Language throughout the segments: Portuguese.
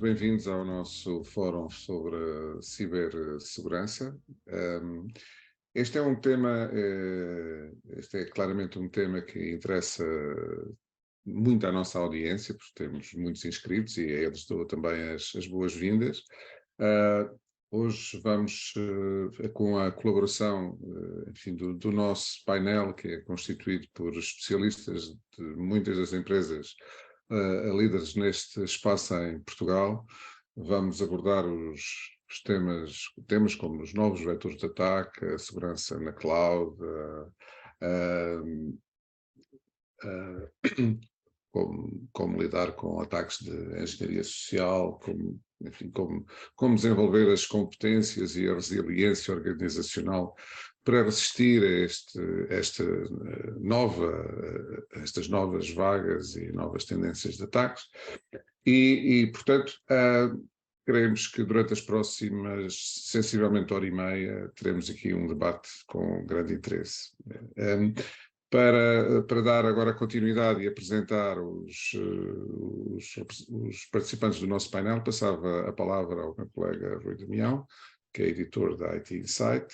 bem-vindos ao nosso fórum sobre cibersegurança. Este é um tema, este é claramente um tema que interessa muito à nossa audiência, porque temos muitos inscritos e a eles dou também as boas-vindas. Hoje vamos, com a colaboração enfim, do nosso painel, que é constituído por especialistas de muitas das empresas líderes neste espaço em Portugal, vamos abordar os temas como os novos vetores de ataque, a segurança na cloud, como lidar com ataques de engenharia social, enfim, como desenvolver as competências e a resiliência organizacional para resistir a estas novas vagas e novas tendências de ataques. Portanto, queremos que durante as próximas, sensivelmente hora e meia, teremos aqui um debate com grande interesse. Para dar agora continuidade e apresentar os participantes do nosso painel, passava a palavra ao meu colega Rui Damião, que é editor da IT Insight.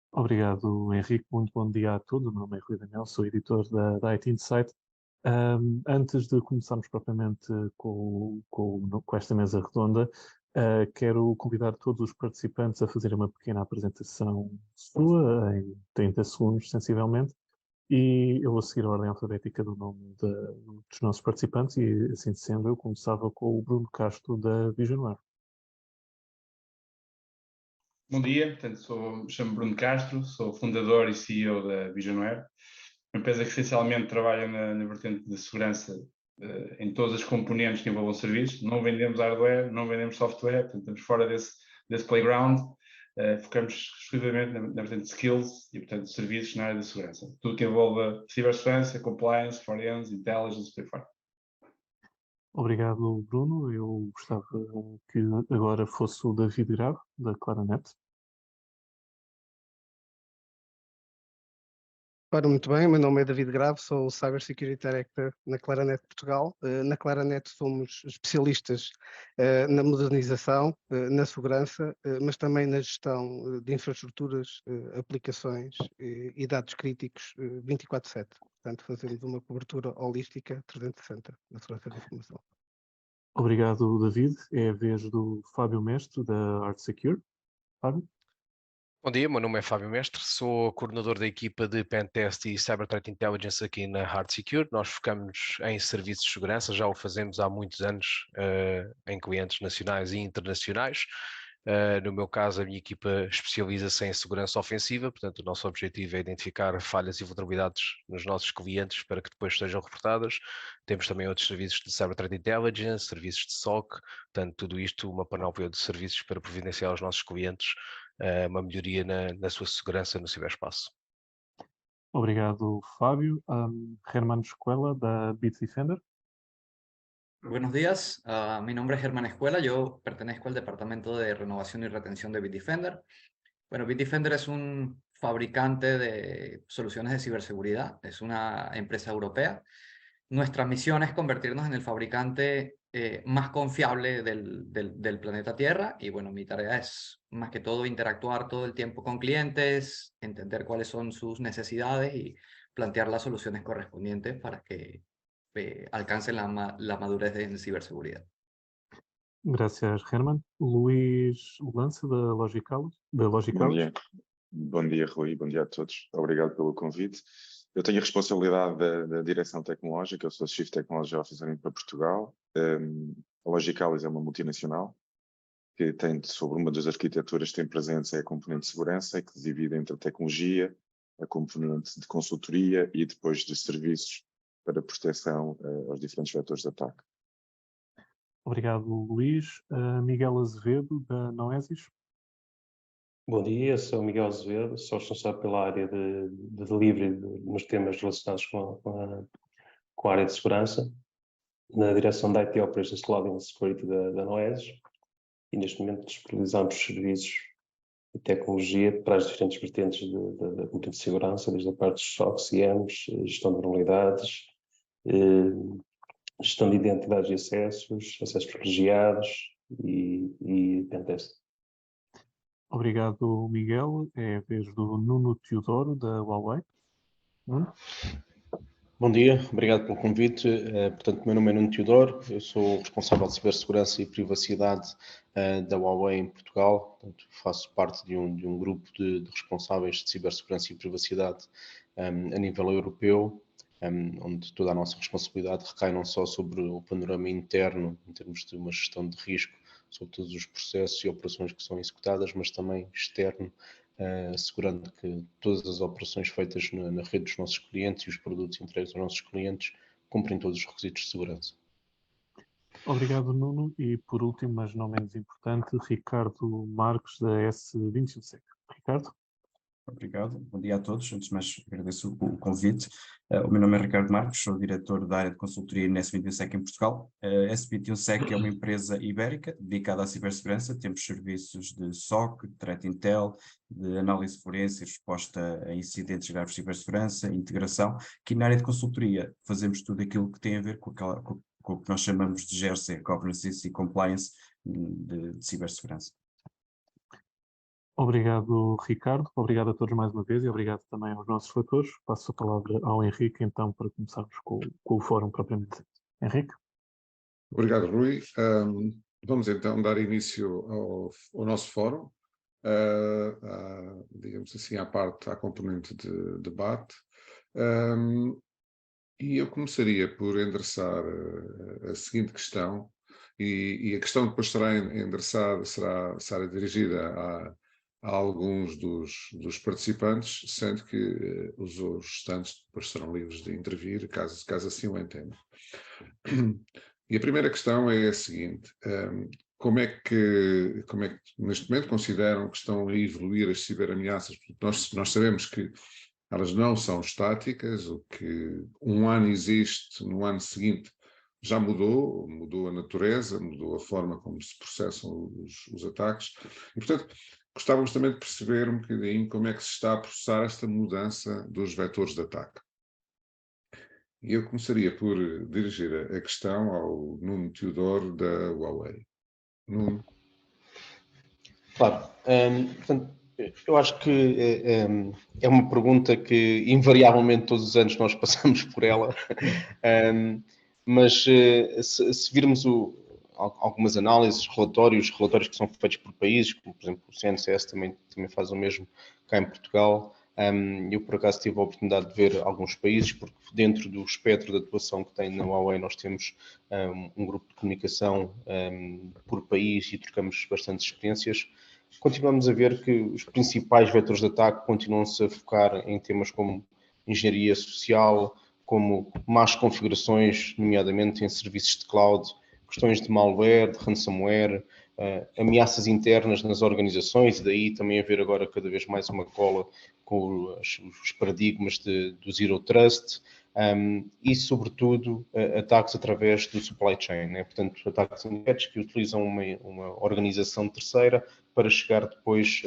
Obrigado, Henrique. Muito bom dia a todos. O meu nome é Rui Damião, sou editor da IT Insight. Antes de começarmos propriamente com esta mesa redonda, quero convidar todos os participantes a fazerem uma pequena apresentação sua, em 30 segundos, sensivelmente, e eu vou seguir a ordem alfabética do nome dos nossos participantes e, assim sendo, eu começava com o Bruno Castro, da Visionware. Bom dia, portanto, chamo-me Bruno Castro, sou fundador e CEO da Visionware, uma empresa que essencialmente trabalha na vertente de segurança em todas as componentes que envolvam serviços. Não vendemos hardware, não vendemos software, portanto estamos fora desse playground. Focamos exclusivamente na vertente de skills e, portanto, serviços na área da segurança. Tudo que envolva cibersegurança, compliance, forense, intelligence, por aí fora. Obrigado, Bruno. Eu gostava que agora fosse o David Grave, da Claranet. Ora, muito bem, meu nome é David Grave, sou o Cyber Security Director na Claranet Portugal. Na Claranet somos especialistas na modernização, na segurança, mas também na gestão de infraestruturas, aplicações e dados críticos 24/7. Portanto, fazemos uma cobertura holística 360 na segurança da informação. Obrigado, David. É a vez do Fábio Mestre, da Art Secure. Fábio? Bom dia, meu nome é Fábio Mestre, sou coordenador da equipa de Pentest e Cyber Threat Intelligence aqui na Hard Secure. Nós focamos em serviços de segurança, já o fazemos há muitos anos em clientes nacionais e internacionais. No meu caso, a minha equipa especializa-se em segurança ofensiva, portanto o nosso objetivo é identificar falhas e vulnerabilidades nos nossos clientes para que depois sejam reportadas. Temos também outros serviços de Cyber Threat Intelligence, serviços de SOC, portanto tudo isto, uma panóplia de serviços para providenciar aos nossos clientes uma melhoria na sua segurança no ciberespaço. Obrigado, Fábio. Germán Escuela, da Bitdefender. Buenos días, mi nombre es Germán Escuela, yo pertenezco al Departamento de Renovación y Retención de Bitdefender. Bueno, Bitdefender es un fabricante de soluciones de ciberseguridad, es una empresa europea. Nuestra misión es convertirnos en el fabricante más confiable del planeta Tierra y bueno, mi tarea es más que todo interactuar todo el tiempo con clientes, entender cuáles son sus necesidades y plantear las soluciones correspondientes para que alcancen la madurez en ciberseguridad. Gracias, Germán. Luís Lance, da Logical. Bom dia, Rui. Bom dia a todos. Obrigado pelo convite. Eu tenho a responsabilidade da direção tecnológica, eu sou Chief Technology Officer para Portugal. A Logicalis é uma multinacional que tem, sobre uma das arquiteturas que tem presentes, é a componente de segurança, que se divide entre a tecnologia, a componente de consultoria e depois de serviços para proteção aos diferentes vetores de ataque. Obrigado, Luís. Miguel Azevedo, da Noesis. Bom dia, sou Miguel Azevedo, sou responsável pela área de delivery nos temas relacionados com a área de segurança, na direção da IT Operations Cloud and Security da Noesis, e neste momento disponibilizamos serviços e tecnologia para as diferentes vertentes da componente de segurança, desde a parte dos SOCs, CIEMs, gestão de vulnerabilidades, gestão de identidades e acessos privilegiados e pentest. Obrigado, Miguel. É a vez do Nuno Teodoro, da Huawei. Nuno? Bom dia, obrigado pelo convite. Portanto, meu nome é Nuno Teodoro, eu sou responsável de cibersegurança e privacidade da Huawei em Portugal. Portanto, faço parte de um grupo de responsáveis de cibersegurança e privacidade a nível europeu, onde toda a nossa responsabilidade recai não só sobre o panorama interno, em termos de uma gestão de risco, sobre todos os processos e operações que são executadas, mas também externo, assegurando que todas as operações feitas na rede dos nossos clientes e os produtos entregues aos nossos clientes cumprem todos os requisitos de segurança. Obrigado, Nuno. E por último, mas não menos importante, Ricardo Marques, da S21Sec. Ricardo? Obrigado, bom dia a todos. Antes de mais, agradeço o convite. O meu nome é Ricardo Marques, sou diretor da área de consultoria na S21Sec em Portugal. A S21Sec é uma empresa ibérica dedicada à cibersegurança. Temos serviços de SOC, de Threat Intel, de análise forense e resposta a incidentes graves de cibersegurança, integração, que na área de consultoria fazemos tudo aquilo que tem a ver com o que nós chamamos de GRC, Governance e Compliance de cibersegurança. Obrigado, Ricardo. Obrigado a todos mais uma vez e obrigado também aos nossos relatores. Passo a palavra ao Henrique, então, para começarmos com o fórum propriamente dito. Henrique? Obrigado, Rui. Vamos então dar início ao nosso fórum, digamos assim, à componente de debate. E eu começaria por endereçar a seguinte questão, e a questão que depois será endereçada, será dirigida a alguns dos participantes, sendo que os restantes depois serão livres de intervir, caso assim o entendam. E a primeira questão é a seguinte: como é que neste momento consideram que estão a evoluir as ciberameaças? Nós sabemos que elas não são estáticas, o que um ano existe, no ano seguinte já mudou a natureza, mudou a forma como se processam os ataques, e portanto gostávamos também de perceber um bocadinho como é que se está a processar esta mudança dos vetores de ataque. E eu começaria por dirigir a questão ao Nuno Teodoro, da Huawei. Nuno. Claro, portanto, eu acho que é uma pergunta que invariavelmente todos os anos nós passamos por ela, mas se virmos algumas análises, relatórios que são feitos por países, como por exemplo o CNCS também faz o mesmo cá em Portugal. Eu por acaso tive a oportunidade de ver alguns países, porque dentro do espectro de atuação que tem na Huawei nós temos um grupo de comunicação por país e trocamos bastantes experiências. Continuamos a ver que os principais vetores de ataque continuam-se a focar em temas como engenharia social, como más configurações, nomeadamente em serviços de cloud, questões de malware, de ransomware, ameaças internas nas organizações, e daí também haver agora cada vez mais uma cola com os paradigmas do Zero Trust, e sobretudo ataques através do supply chain, né? Portanto, ataques indiretos que utilizam uma organização terceira para chegar depois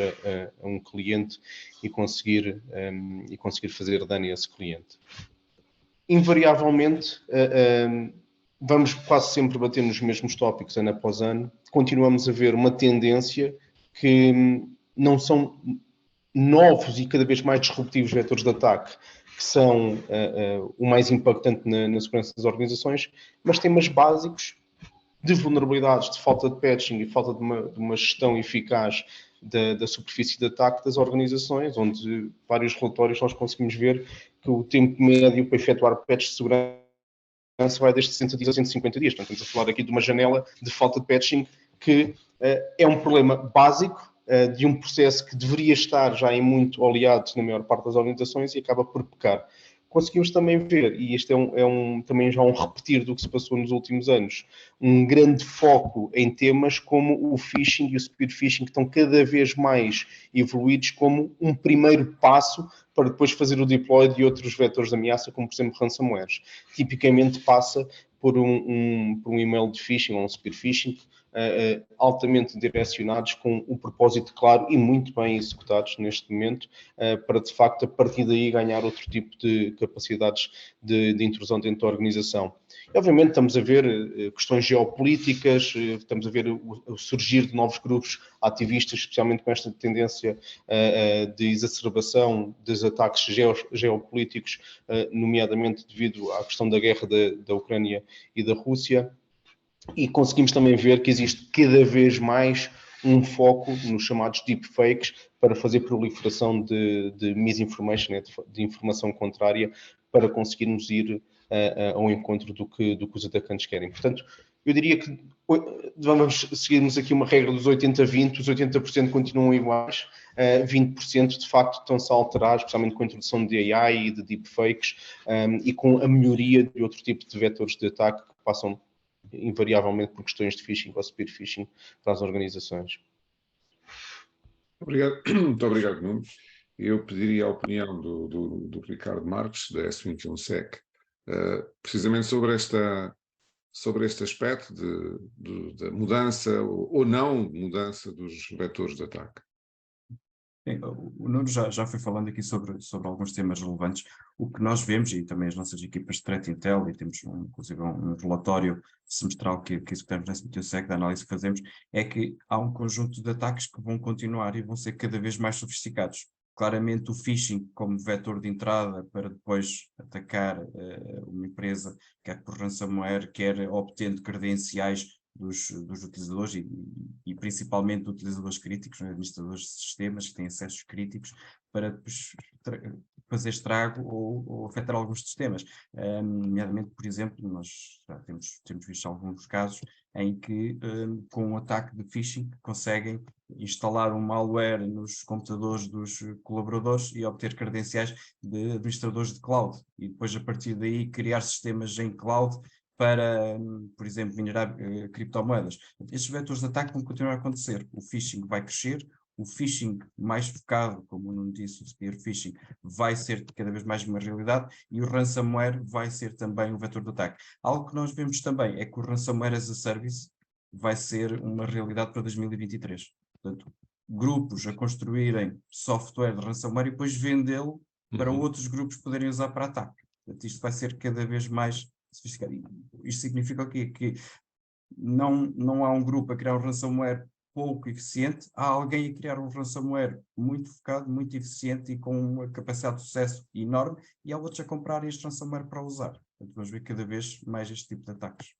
a um cliente e conseguir fazer dano a esse cliente. Invariavelmente, vamos quase sempre bater nos mesmos tópicos ano após ano. Continuamos a ver uma tendência que não são novos e cada vez mais disruptivos vetores de ataque, que são o mais impactante na segurança das organizações, mas temas básicos de vulnerabilidades, de falta de patching e falta de uma gestão eficaz da superfície de ataque das organizações, onde vários relatórios nós conseguimos ver que o tempo médio para efetuar patches de segurança vai desde 60 dias a 150 dias. Portanto, estamos a falar aqui de uma janela de falta de patching que é um problema básico de um processo que deveria estar já em muito oleado na maior parte das organizações e acaba por pecar. Conseguimos também ver, e este também já um repetir do que se passou nos últimos anos, um grande foco em temas como o phishing e o spear phishing, que estão cada vez mais evoluídos como um primeiro passo para depois fazer o deploy de outros vetores de ameaça, como por exemplo ransomwares. Tipicamente passa por um e-mail de phishing ou um spear phishing, altamente direcionados, com um propósito claro e muito bem executados neste momento, para de facto a partir daí ganhar outro tipo de capacidades de intrusão dentro da organização. E, obviamente, estamos a ver questões geopolíticas, estamos a ver o surgir de novos grupos ativistas, especialmente com esta tendência de exacerbação dos ataques geopolíticos, nomeadamente devido à questão da guerra da Ucrânia e da Rússia. E conseguimos também ver que existe cada vez mais um foco nos chamados deepfakes para fazer proliferação de misinformation, de informação contrária, para conseguirmos ir ao encontro do que os atacantes querem. Portanto, eu diria que vamos seguirmos aqui uma regra dos 80-20, os 80% continuam iguais, 20% de facto estão-se a alterar, especialmente com a introdução de AI e de deepfakes, e com a melhoria de outro tipo de vetores de ataque que passam invariavelmente por questões de phishing ou spear phishing para as organizações. Obrigado. Muito obrigado, Nuno. Eu pediria a opinião do Ricardo Marques, da S21Sec, precisamente sobre este aspecto da mudança ou não mudança dos vetores de ataque. O Nuno já foi falando aqui sobre alguns temas relevantes. O que nós vemos, e também as nossas equipas de Threat Intel, e temos inclusive um relatório semestral que executamos na S21Sec, da análise que fazemos, é que há um conjunto de ataques que vão continuar e vão ser cada vez mais sofisticados. Claramente o phishing como vetor de entrada para depois atacar uma empresa, quer por ransomware, quer obtendo credenciais dos utilizadores e principalmente utilizadores críticos, administradores de sistemas que têm acessos críticos para depois fazer estrago ou afetar alguns sistemas. Nomeadamente, por exemplo, nós já temos visto alguns casos em que com um ataque de phishing conseguem instalar um malware nos computadores dos colaboradores e obter credenciais de administradores de cloud e depois a partir daí criar sistemas em cloud para, por exemplo, minerar criptomoedas. Estes vetores de ataque vão continuar a acontecer. O phishing vai crescer, o phishing mais focado, como não disse, o spear phishing, vai ser cada vez mais uma realidade e o ransomware vai ser também um vetor de ataque. Algo que nós vemos também é que o ransomware as a service vai ser uma realidade para 2023. Portanto, grupos a construírem software de ransomware e depois vendê-lo para outros grupos poderem usar para ataque. Portanto, isto vai ser cada vez mais sofisticado. Isto significa o quê? Que não há um grupo a criar um ransomware pouco eficiente, há alguém a criar um ransomware muito focado, muito eficiente e com uma capacidade de sucesso enorme, e há outros a comprarem este ransomware para usar. Portanto, vamos ver cada vez mais este tipo de ataques.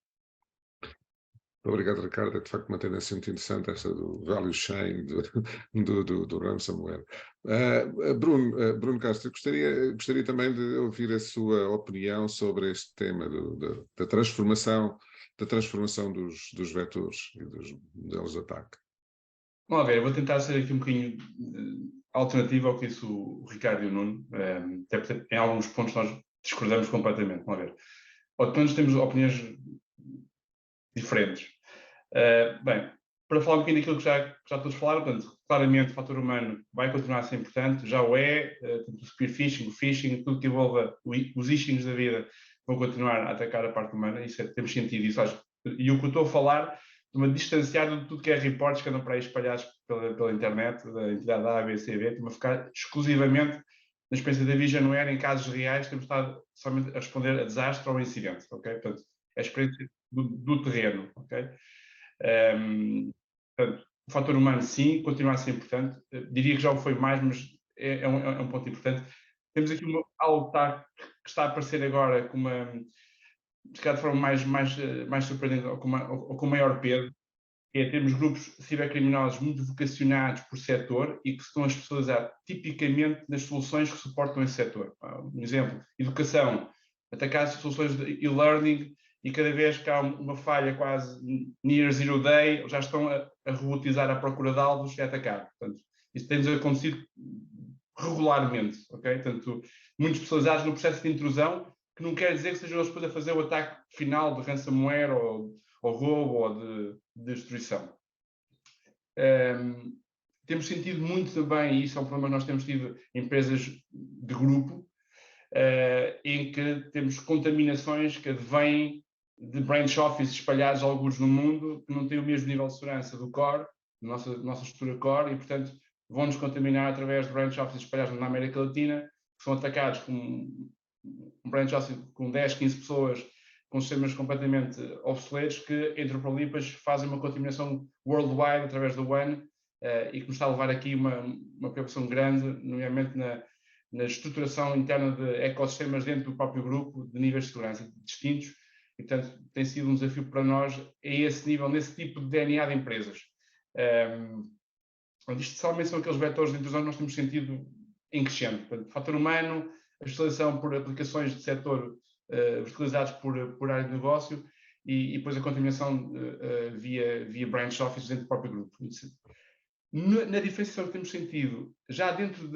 Obrigado, Ricardo. É de facto uma tendência muito interessante esta do value chain, do ransomware. Bruno Castro, gostaria também de ouvir a sua opinião sobre este tema da transformação dos vetores e dos modelos de ataque. Vamos ver, eu vou tentar ser aqui um bocadinho alternativo ao que disse o Ricardo e o Nuno, até porque em alguns pontos nós discordamos completamente. Vamos ver. Ou pelo menos temos opiniões diferentes. Bem, para falar um bocadinho daquilo que já todos falaram, portanto, claramente o fator humano vai continuar a ser importante, já o é, o spear phishing, o phishing, tudo que envolva os phishings da vida vão continuar a atacar a parte humana, isso temos sentido isso, acho. E o que eu estou a falar de uma distanciar de tudo que é reportes que andam para aí espalhados pela internet, da entidade A, B, C, B, estamos a focar exclusivamente na experiência da Visionware em casos reais, temos estado somente a responder a desastre ou a incidente, ok? Portanto, é a experiência do terreno, ok? Portanto, o fator humano, sim, continua a ser importante. Diria que já o foi mais, mas é um ponto importante. Temos aqui algo que está a aparecer agora com de cada forma mais surpreendente ou com maior peso, é termos grupos cibercriminosos muito vocacionados por setor e que se estão a especializar tipicamente nas soluções que suportam esse setor. Um exemplo, educação, atacar as soluções de e-learning, e cada vez que há uma falha quase near zero day, já estão a robotizar a procura de alvos e a atacar. Portanto, isso tem-nos acontecido regularmente, ok? Portanto, muito especializados no processo de intrusão, que não quer dizer que sejam eles depois a fazer o ataque final de ransomware ou roubo ou de destruição. Temos sentido muito também, e isso é um problema que nós temos tido em empresas de grupo, em que temos contaminações que advêm de branch offices espalhados alguns no mundo, que não têm o mesmo nível de segurança do core, nossa estrutura core, e portanto vão-nos contaminar através de branch offices espalhados na América Latina, que são atacados com um branch office com 10, 15 pessoas com sistemas completamente obsoletos que entram para ali e depois fazem uma contaminação worldwide através do WAN e que nos está a levar aqui uma preocupação grande, nomeadamente na estruturação interna de ecossistemas dentro do próprio grupo, de níveis de segurança distintos, e portanto tem sido um desafio para nós a esse nível, nesse tipo de DNA de empresas. Isto somente são aqueles vetores de intrusão que nós temos sentido em crescendo. Portanto, fator humano, a especialização por aplicações de setor verticalizados por área de negócio e depois a contaminação via branch office dentro do próprio grupo. Na diferenciação que temos sentido, já dentro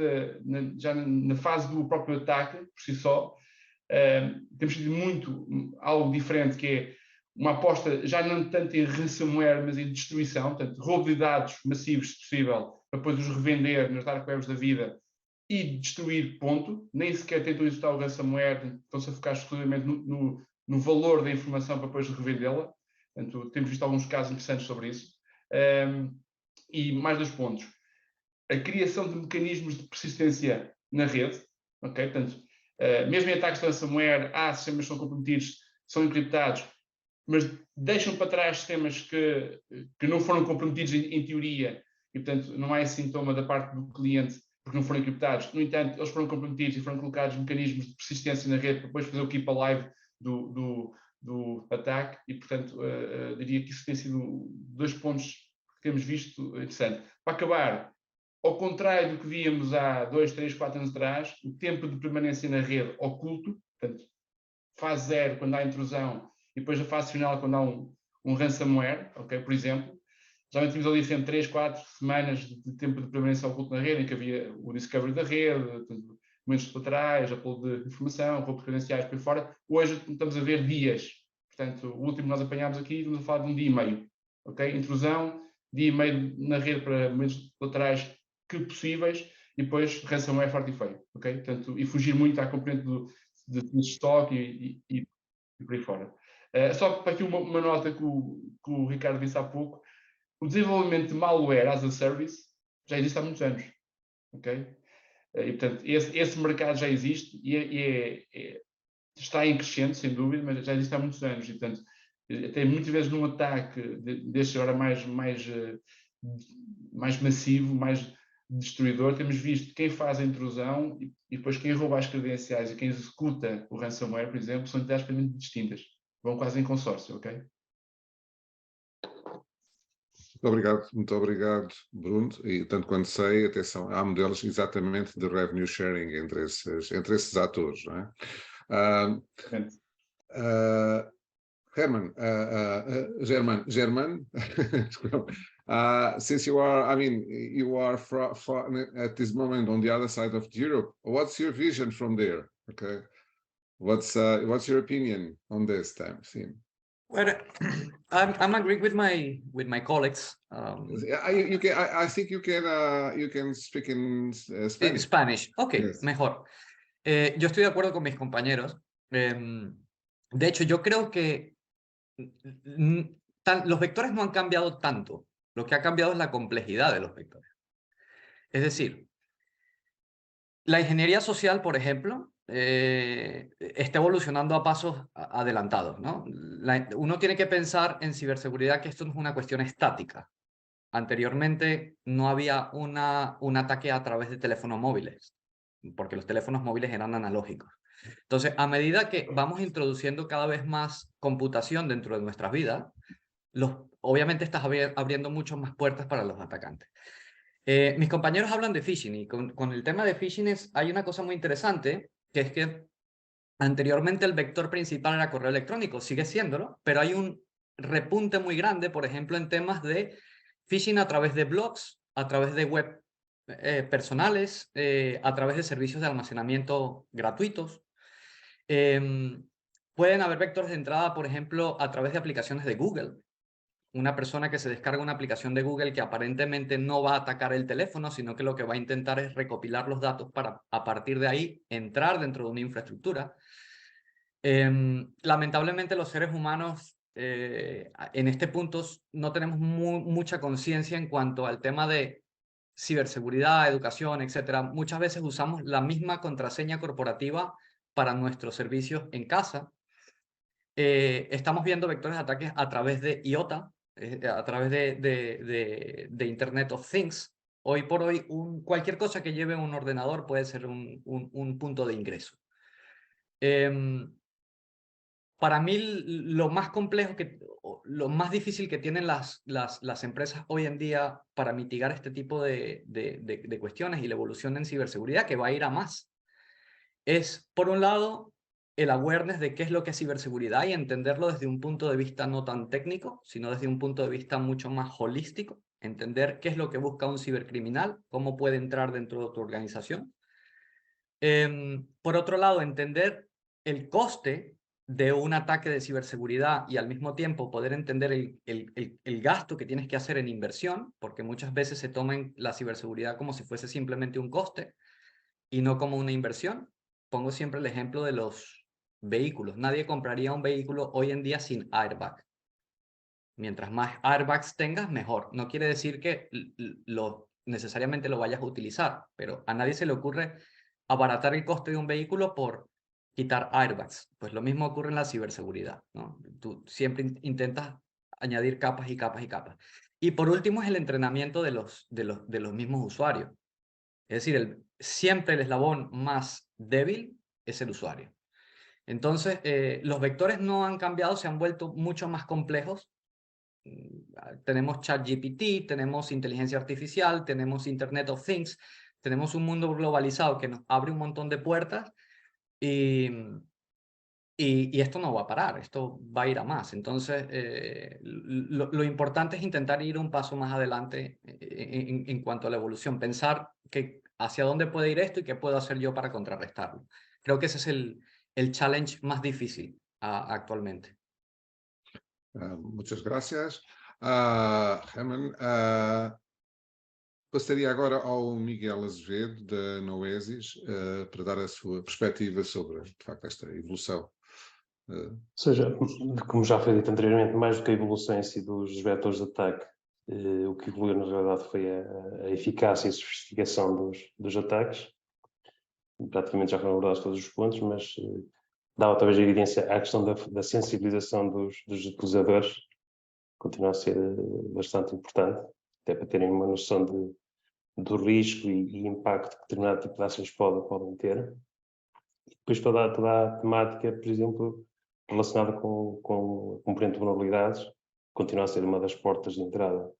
já na fase do próprio ataque, por si só, temos sentido muito algo diferente, que é uma aposta já não tanto em ransomware, mas em destruição, portanto, roubo de dados massivos, se possível, para depois os revender nas dark webs da vida e destruir, ponto. Nem sequer tentam executar o ransomware, estão-se a focar exclusivamente no valor da informação para depois revendê-la. Portanto, temos visto alguns casos interessantes sobre isso. E mais 2 pontos. A criação de mecanismos de persistência na rede, ok? Portanto, mesmo em ataques de ransomware, há sistemas que são comprometidos, são encriptados, mas deixam para trás sistemas que não foram comprometidos em teoria e, portanto, não há esse sintoma da parte do cliente porque não foram encriptados. No entanto, eles foram comprometidos e foram colocados mecanismos de persistência na rede para depois fazer o keep alive do ataque e, portanto, diria que isso tem sido 2 pontos que temos visto interessante. Para acabar, ao contrário do que víamos há 2, 3, 4 anos atrás, o tempo de permanência na rede oculto, portanto, fase 0 quando há intrusão e depois a fase final quando há um ransomware, ok, por exemplo, já tínhamos ali sempre 3, 4 semanas de tempo de permanência oculto na rede, em que havia o discovery da rede, portanto, momentos laterais, upload de informação, roubo de credenciais por aí fora. Hoje estamos a ver dias. Portanto, o último que nós apanhámos aqui, estamos a falar de 1 dia e meio. Ok? Intrusão, dia e meio na rede para momentos laterais que possíveis e depois ransomware forte e feio. Ok? Portanto, e fugir muito à componente de estoque e por aí fora. Só para aqui uma nota que o Ricardo disse há pouco. O desenvolvimento de malware as a service já existe há muitos anos. Ok? E, portanto, esse mercado já existe e está em crescente, sem dúvida, mas já existe há muitos anos. E, portanto, até muitas vezes num ataque deste agora mais massivo, mais destruidor, temos visto quem faz a intrusão e depois quem rouba as credenciais e quem executa o ransomware, por exemplo, são entidades completamente distintas. Vão quase em consórcio, ok? Muito obrigado, Bruno. E tanto quanto sei, atenção, há modelos exatamente de revenue sharing entre esses atores, não é? German, since you are, I mean, you are at this moment on the other side of Europe. What's your vision from there? Okay, what's your opinion on this theme? Well, I'm agreeing with my colleagues. I think you can speak in Spanish. Spanish, ok, Yes. Mejor. Yo estoy de acuerdo con mis compañeros. De hecho, yo creo que los vectores no han cambiado tanto. Lo que ha cambiado es la complejidad de los vectores. Es decir, la ingeniería social, por ejemplo, está evolucionando a pasos adelantados, ¿no? Uno tiene que pensar en ciberseguridad que esto no es una cuestión estática. Anteriormente no había un ataque a través de teléfonos móviles, porque los teléfonos móviles eran analógicos. Entonces, a medida que vamos introduciendo cada vez más computación dentro de nuestras vidas, obviamente estás abriendo mucho más puertas para los atacantes. Mis compañeros hablan de phishing y con el tema de phishing hay una cosa muy interesante, que es que anteriormente el vector principal era correo electrónico, sigue siéndolo, pero hay un repunte muy grande, por ejemplo, en temas de phishing a través de blogs, a través de web personales, a través de servicios de almacenamiento gratuitos. Pueden haber vectores de entrada, por ejemplo, a través de aplicaciones de Google. Una persona que se descarga una aplicación de Google que aparentemente no va a atacar el teléfono, sino que lo que va a intentar es recopilar los datos para, a partir de ahí, entrar dentro de una infraestructura. Lamentablemente, los seres humanos en este punto no tenemos mucha conciencia en cuanto al tema de ciberseguridad, educación, etc. Muchas veces usamos la misma contraseña corporativa para nuestros servicios en casa. estamos viendo vectores de ataques a través de IoTA, a través de Internet of Things. Hoy por hoy, cualquier cosa que lleve un ordenador puede ser un punto de ingreso. Para mí, lo más complejo, lo más difícil que tienen las empresas hoy en día para mitigar este tipo de cuestiones y la evolución en ciberseguridad, que va a ir a más, es, por un lado, el awareness de qué es lo que es ciberseguridad y entenderlo desde un punto de vista no tan técnico, sino desde un punto de vista mucho más holístico, entender qué es lo que busca un cibercriminal, cómo puede entrar dentro de tu organización. Por otro lado, entender el coste de un ataque de ciberseguridad y al mismo tiempo poder entender el gasto que tienes que hacer en inversión, porque muchas veces se toma la ciberseguridad como si fuese simplemente un coste y no como una inversión. Pongo siempre el ejemplo de los vehículos. Nadie compraría un vehículo hoy en día sin airbag. Mientras más airbags tengas, mejor. No quiere decir que necesariamente lo vayas a utilizar, pero a nadie se le ocurre abaratar el coste de un vehículo por quitar airbags. Pues lo mismo ocurre en la ciberseguridad, ¿no? Tú siempre intentas añadir capas y capas y capas. Y por último es el entrenamiento de los mismos usuarios. Es decir, siempre el eslabón más débil es el usuario. Entonces, los vectores no han cambiado, se han vuelto mucho más complejos. Tenemos ChatGPT, tenemos inteligencia artificial, tenemos Internet of Things, tenemos un mundo globalizado que nos abre un montón de puertas y esto no va a parar, esto va a ir a más. Entonces, lo importante es intentar ir un paso más adelante en cuanto a la evolución, pensar hacia dónde puede ir esto y qué puedo hacer yo para contrarrestarlo. Creo que ese es el challenge más difícil actualmente. Muchas gracias. Herman, passaria agora ao Miguel Azevedo, da Noesis, para dar a sua perspectiva sobre, de facto, esta evolução. Ou seja, como já foi dito anteriormente, mais do que a evolução em si dos vetores de ataque, o que evoluiu na realidade foi a eficácia e sofisticação dos ataques. Praticamente já foram abordados todos os pontos, mas dava talvez a evidência à questão da sensibilização dos utilizadores, continua a ser bastante importante, até para terem uma noção do risco e impacto que determinado tipo de ações podem ter. E depois toda a temática, por exemplo, relacionada com o componente de vulnerabilidades, continua a ser uma das portas de entrada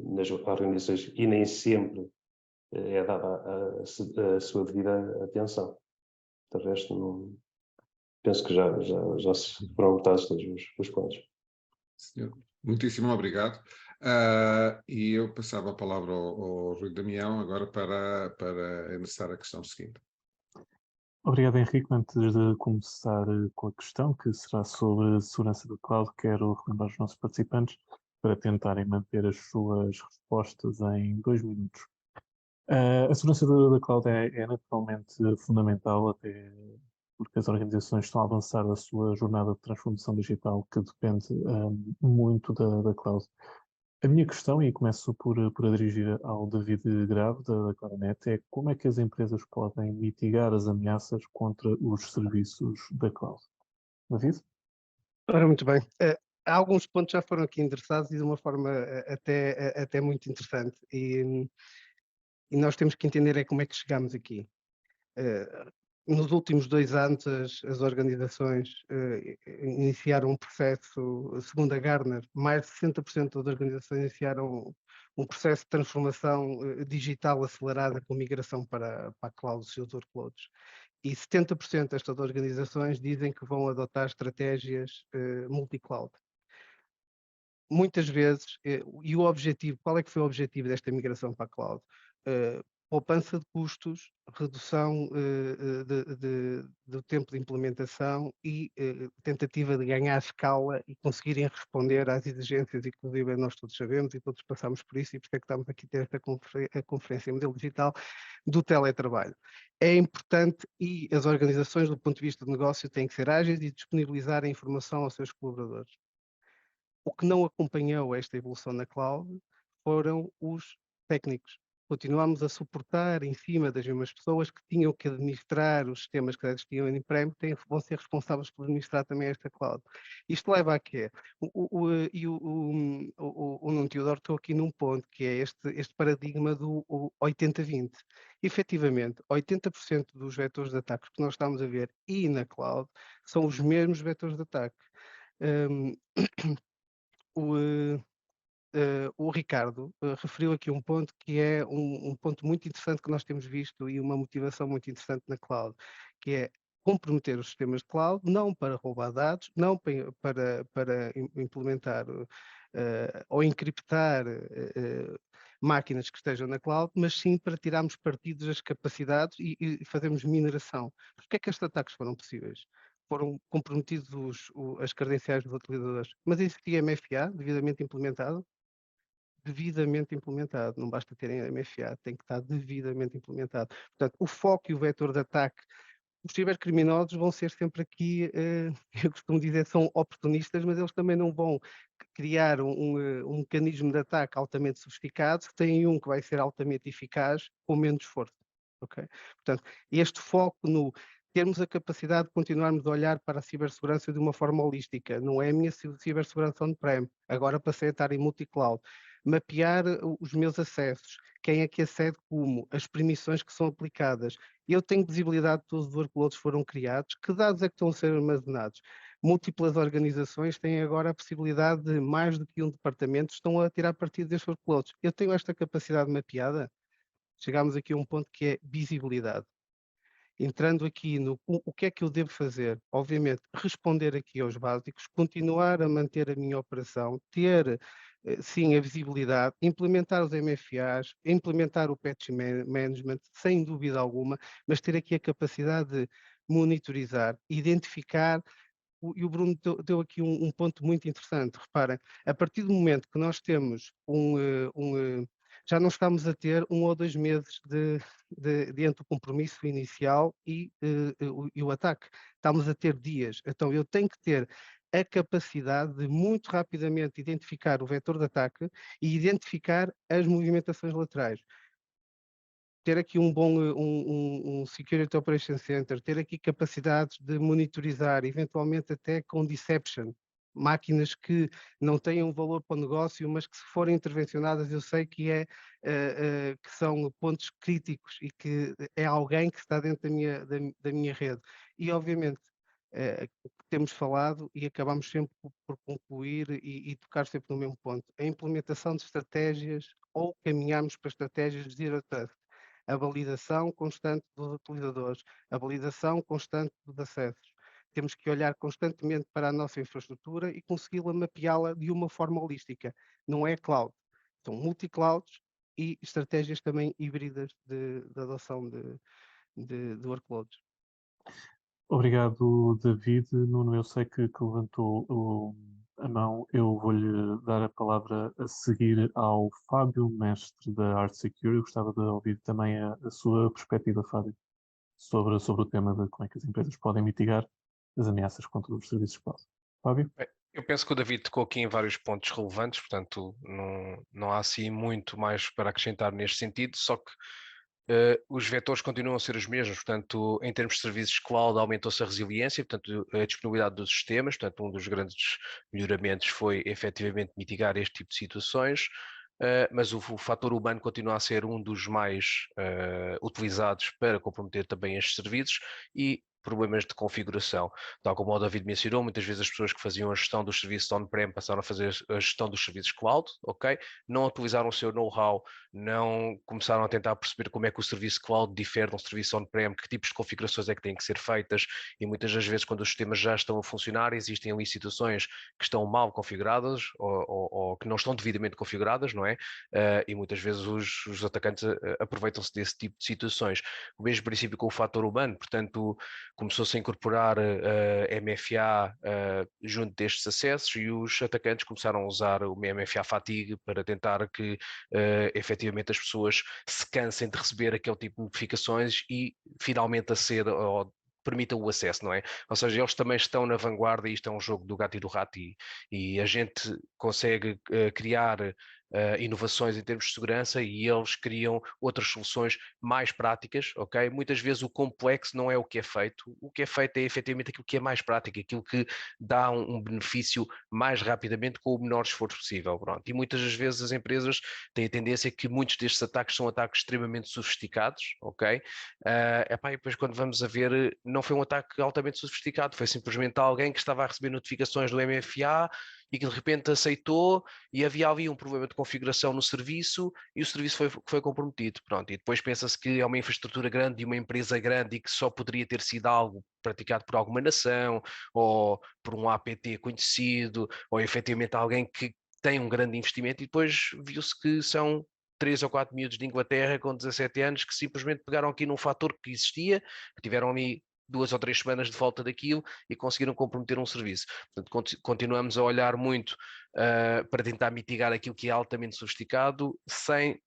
nas organizações e nem sempre é dada a sua devida atenção. De resto, não, penso que já se foram abordados todos os pontos. Senhor, muitíssimo obrigado. E eu passava a palavra ao Rui Damião agora para endereçar a questão seguinte. Obrigado, Henrique. Antes de começar com a questão, que será sobre a segurança do cloud, quero relembrar os nossos participantes para tentarem manter as suas respostas em 2 minutos. A segurança da cloud é naturalmente fundamental, até porque as organizações estão a avançar a sua jornada de transformação digital, que depende muito da cloud. A minha questão, e começo por a dirigir ao David Grave, da Claranet, é como é que as empresas podem mitigar as ameaças contra os serviços da cloud? David? Ora, muito bem. Alguns pontos já foram aqui endereçados e de uma forma até muito interessante. E nós temos que entender como é que chegamos aqui. Nos últimos 2 anos, as organizações iniciaram um processo, segundo a Gartner, mais de 60% das organizações iniciaram um processo de transformação digital acelerada com migração para a cloud, os seus workloads. E 70% destas organizações dizem que vão adotar estratégias multi-cloud. Muitas vezes, e o objetivo, qual é que foi o objetivo desta migração para a cloud? Poupança de custos, redução do tempo de implementação e tentativa de ganhar escala e conseguirem responder às exigências, inclusive nós todos sabemos e todos passamos por isso, e por isso é que estamos aqui a ter esta conferência em modelo digital do teletrabalho. É importante e as organizações, do ponto de vista de negócio, têm que ser ágeis e disponibilizar a informação aos seus colaboradores. O que não acompanhou esta evolução na cloud foram os técnicos. continuamos a suportar em cima das mesmas pessoas que tinham que administrar os sistemas que existiam em on-prem, vão ser responsáveis por administrar também esta cloud. Isto leva a quê? O Nuno Teodoro estou aqui num ponto, que é este paradigma do 80-20. Efetivamente, 80% dos vetores de ataque que nós estamos a ver e na cloud são os mesmos vetores de ataque. O Ricardo referiu aqui um ponto que é um ponto muito interessante que nós temos visto e uma motivação muito interessante na cloud, que é comprometer os sistemas de cloud, não para roubar dados, não para implementar ou encriptar máquinas que estejam na cloud, mas sim para tirarmos partido das capacidades e fazermos mineração. Porquê é que estes ataques foram possíveis? Foram comprometidos as credenciais dos utilizadores, mas existia MFA devidamente implementado? Devidamente implementado, não basta terem MFA, tem que estar devidamente implementado. Portanto, o foco e o vetor de ataque, os cibercriminosos vão ser sempre aqui, eu costumo dizer, são oportunistas, mas eles também não vão criar um mecanismo de ataque altamente sofisticado, se tem um que vai ser altamente eficaz com menos esforço, ok? Portanto, este foco no termos a capacidade de continuarmos a olhar para a cibersegurança de uma forma holística, não é a minha cibersegurança on-prem, agora passei a estar em multi-cloud, mapear os meus acessos, quem é que acede como, as permissões que são aplicadas. Eu tenho visibilidade de todos os workloads que foram criados, que dados é que estão a ser armazenados. Múltiplas organizações têm agora a possibilidade de mais do que um departamento estão a tirar partido destes workloads. Eu tenho esta capacidade mapeada? Chegamos aqui a um ponto que é visibilidade. Entrando aqui no o que é que eu devo fazer? Obviamente, responder aqui aos básicos, continuar a manter a minha operação, ter, sim, a visibilidade, implementar os MFAs, implementar o patch management, sem dúvida alguma, mas ter aqui a capacidade de monitorizar, identificar, e o Bruno deu aqui um ponto muito interessante. Reparem, a partir do momento que nós temos já não estamos a ter 1 ou 2 meses entre o compromisso inicial e o ataque. Estamos a ter dias. Então eu tenho que ter a capacidade de muito rapidamente identificar o vetor de ataque e identificar as movimentações laterais. Ter aqui um bom Security Operations Center, ter aqui capacidades de monitorizar, eventualmente até com deception, máquinas que não têm um valor para o negócio, mas que se forem intervencionadas eu sei que que são pontos críticos e que é alguém que está dentro da minha rede. E obviamente temos falado e acabamos sempre por concluir e tocar sempre no mesmo ponto, a implementação de estratégias ou caminharmos para estratégias de Zero Trust. A validação constante dos utilizadores, a validação constante dos acessos. Temos que olhar constantemente para a nossa infraestrutura e consegui-la mapeá-la de uma forma holística. Não é cloud, são multi-clouds e estratégias também híbridas de adoção de workloads. Obrigado, David. Nuno, eu sei que levantou a mão. Eu vou-lhe dar a palavra a seguir ao Fábio, mestre da Art Secure. Eu gostava de ouvir também a sua perspectiva, Fábio, sobre o tema de como é que as empresas podem mitigar as ameaças contra os serviços cloud. Fábio? Eu penso que o David tocou aqui em vários pontos relevantes, portanto não há assim muito mais para acrescentar neste sentido, só que os vetores continuam a ser os mesmos, portanto, em termos de serviços cloud aumentou-se a resiliência, portanto, a disponibilidade dos sistemas, portanto, um dos grandes melhoramentos foi efetivamente mitigar este tipo de situações, mas o fator humano continua a ser um dos mais utilizados para comprometer também estes serviços e problemas de configuração. Tal como o David mencionou, muitas vezes as pessoas que faziam a gestão dos serviços on-prem passaram a fazer a gestão dos serviços cloud, ok? Não utilizaram o seu know-how, não começaram a tentar perceber como é que o serviço cloud difere de um serviço on-prem, que tipos de configurações é que têm que ser feitas, e muitas das vezes quando os sistemas já estão a funcionar, existem ali situações que estão mal configuradas ou que não estão devidamente configuradas, não é? E muitas vezes os atacantes aproveitam-se desse tipo de situações. O mesmo princípio com o fator humano, portanto, começou-se a incorporar MFA junto destes acessos e os atacantes começaram a usar o MFA fatigue para tentar que efetivamente as pessoas se cansem de receber aquele tipo de notificações e finalmente aceda ou permitam o acesso, não é? Ou seja, eles também estão na vanguarda e isto é um jogo do gato e do rato e a gente consegue criar inovações em termos de segurança e eles criam outras soluções mais práticas, ok? Muitas vezes o complexo não é o que é feito é efetivamente aquilo que é mais prático, aquilo que dá um benefício mais rapidamente com o menor esforço possível, pronto. E muitas das vezes as empresas têm a tendência que muitos destes ataques são ataques extremamente sofisticados, ok? E depois quando vamos a ver, não foi um ataque altamente sofisticado, foi simplesmente alguém que estava a receber notificações do MFA e que de repente aceitou e havia ali um problema de configuração no serviço e o serviço foi comprometido, pronto. E depois pensa-se que é uma infraestrutura grande e uma empresa grande e que só poderia ter sido algo praticado por alguma nação ou por um APT conhecido ou efetivamente alguém que tem um grande investimento e depois viu-se que são 3 ou 4 miúdos de Inglaterra com 17 anos que simplesmente pegaram aqui num fator que existia, que tiveram ali 2 ou 3 semanas de volta daquilo e conseguiram comprometer um serviço. Portanto, continuamos a olhar muito para tentar mitigar aquilo que é altamente sofisticado sem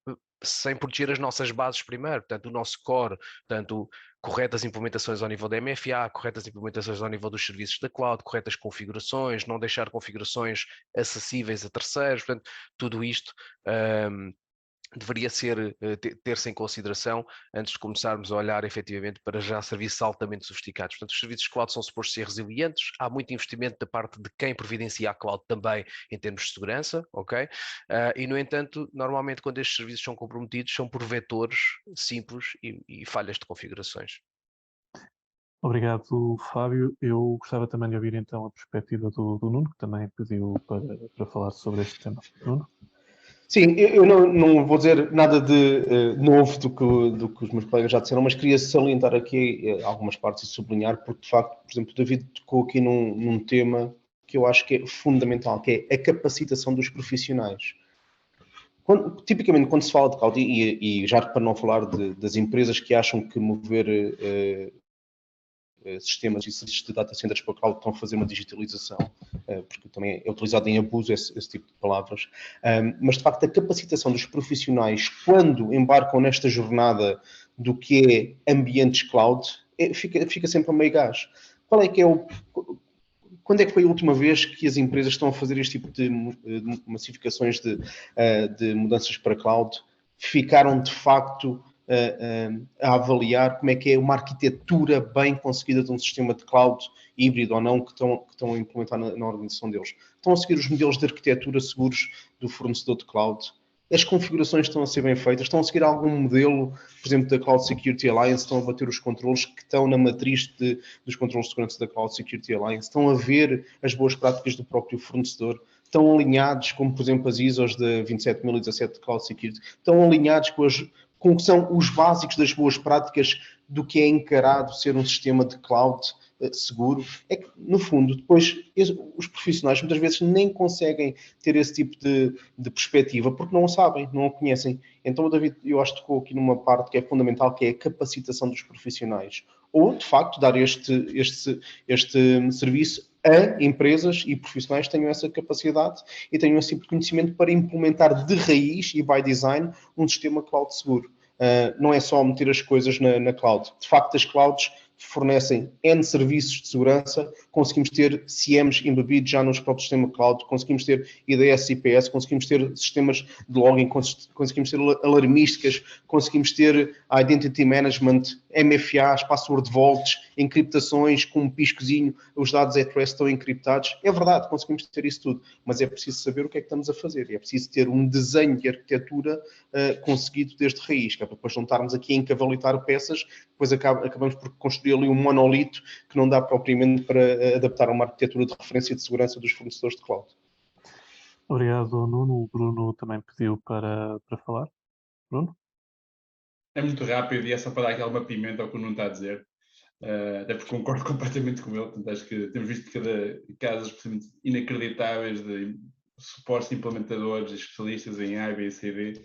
proteger as nossas bases primeiro, portanto o nosso core, portanto corretas implementações ao nível da MFA, corretas implementações ao nível dos serviços da cloud, corretas configurações, não deixar configurações acessíveis a terceiros, portanto tudo isto deveria ter-se em consideração antes de começarmos a olhar efetivamente para já serviços altamente sofisticados. Portanto, os serviços de cloud são supostos ser resilientes, há muito investimento da parte de quem providencia a cloud também em termos de segurança, ok? E no entanto, normalmente quando estes serviços são comprometidos são por vetores simples e falhas de configurações. Obrigado, Fábio. Eu gostava também de ouvir então a perspectiva do Nuno, que também pediu para falar sobre este tema. Nuno? Sim, eu não vou dizer nada de novo do que os meus colegas já disseram, mas queria salientar aqui algumas partes e sublinhar, porque de facto, por exemplo, o David tocou aqui num tema que eu acho que é fundamental, que é a capacitação dos profissionais. Tipicamente, quando se fala de cloud, e já para não falar das empresas que acham que mover sistemas e serviços de data centers para cloud estão a fazer uma digitalização, porque também é utilizado em abuso esse tipo de palavras, mas de facto a capacitação dos profissionais quando embarcam nesta jornada do que é ambientes cloud, fica sempre a meio gás. Quando é que foi a última vez que as empresas estão a fazer este tipo de massificações de mudanças para cloud? Ficaram de facto a avaliar como é que é uma arquitetura bem conseguida de um sistema de cloud híbrido ou não que estão a implementar na organização deles. Estão a seguir os modelos de arquitetura seguros do fornecedor de cloud. As configurações estão a ser bem feitas, estão a seguir algum modelo, por exemplo, da Cloud Security Alliance, estão a bater os controles que estão na matriz dos controles de segurança da Cloud Security Alliance, estão a ver as boas práticas do próprio fornecedor, estão alinhados, como por exemplo as ISOs da 27017 de Cloud Security, estão alinhados com o que são os básicos das boas práticas do que é encarado ser um sistema de cloud seguro. É que, no fundo, depois os profissionais muitas vezes nem conseguem ter esse tipo de perspectiva porque não o sabem, não o conhecem. Então o David, eu acho que tocou aqui numa parte que é fundamental, que é a capacitação dos profissionais. Ou, de facto, dar este serviço a empresas e profissionais que tenham essa capacidade e tenham esse tipo de conhecimento para implementar de raiz e by design um sistema cloud seguro. Não é só meter as coisas na cloud. De facto, as clouds fornecem N serviços de segurança, conseguimos ter CIEMs embebidos já nos próprios sistemas cloud, conseguimos ter IDS, IPS, conseguimos ter sistemas de login, conseguimos ter alarmísticas, conseguimos ter Identity Management, MFAs, Password Vaults, encriptações com um piscozinho, os dados at rest estão encriptados. É verdade, conseguimos ter isso tudo, mas é preciso saber o que é que estamos a fazer, é preciso ter um desenho de arquitetura conseguido desde raiz, que é para depois não estarmos aqui a encavalitar peças, depois acabamos por construir ali um monolito que não dá propriamente para adaptar a uma arquitetura de referência de segurança dos fornecedores de cloud. Obrigado, Nuno. O Bruno também pediu para falar. Bruno? É muito rápido e é só para dar aqui alguma pimenta ao que o Nuno está a dizer. Até porque concordo completamente com ele. Portanto, acho que temos visto casos absolutamente inacreditáveis de supostos implementadores e especialistas em A, B e C, D.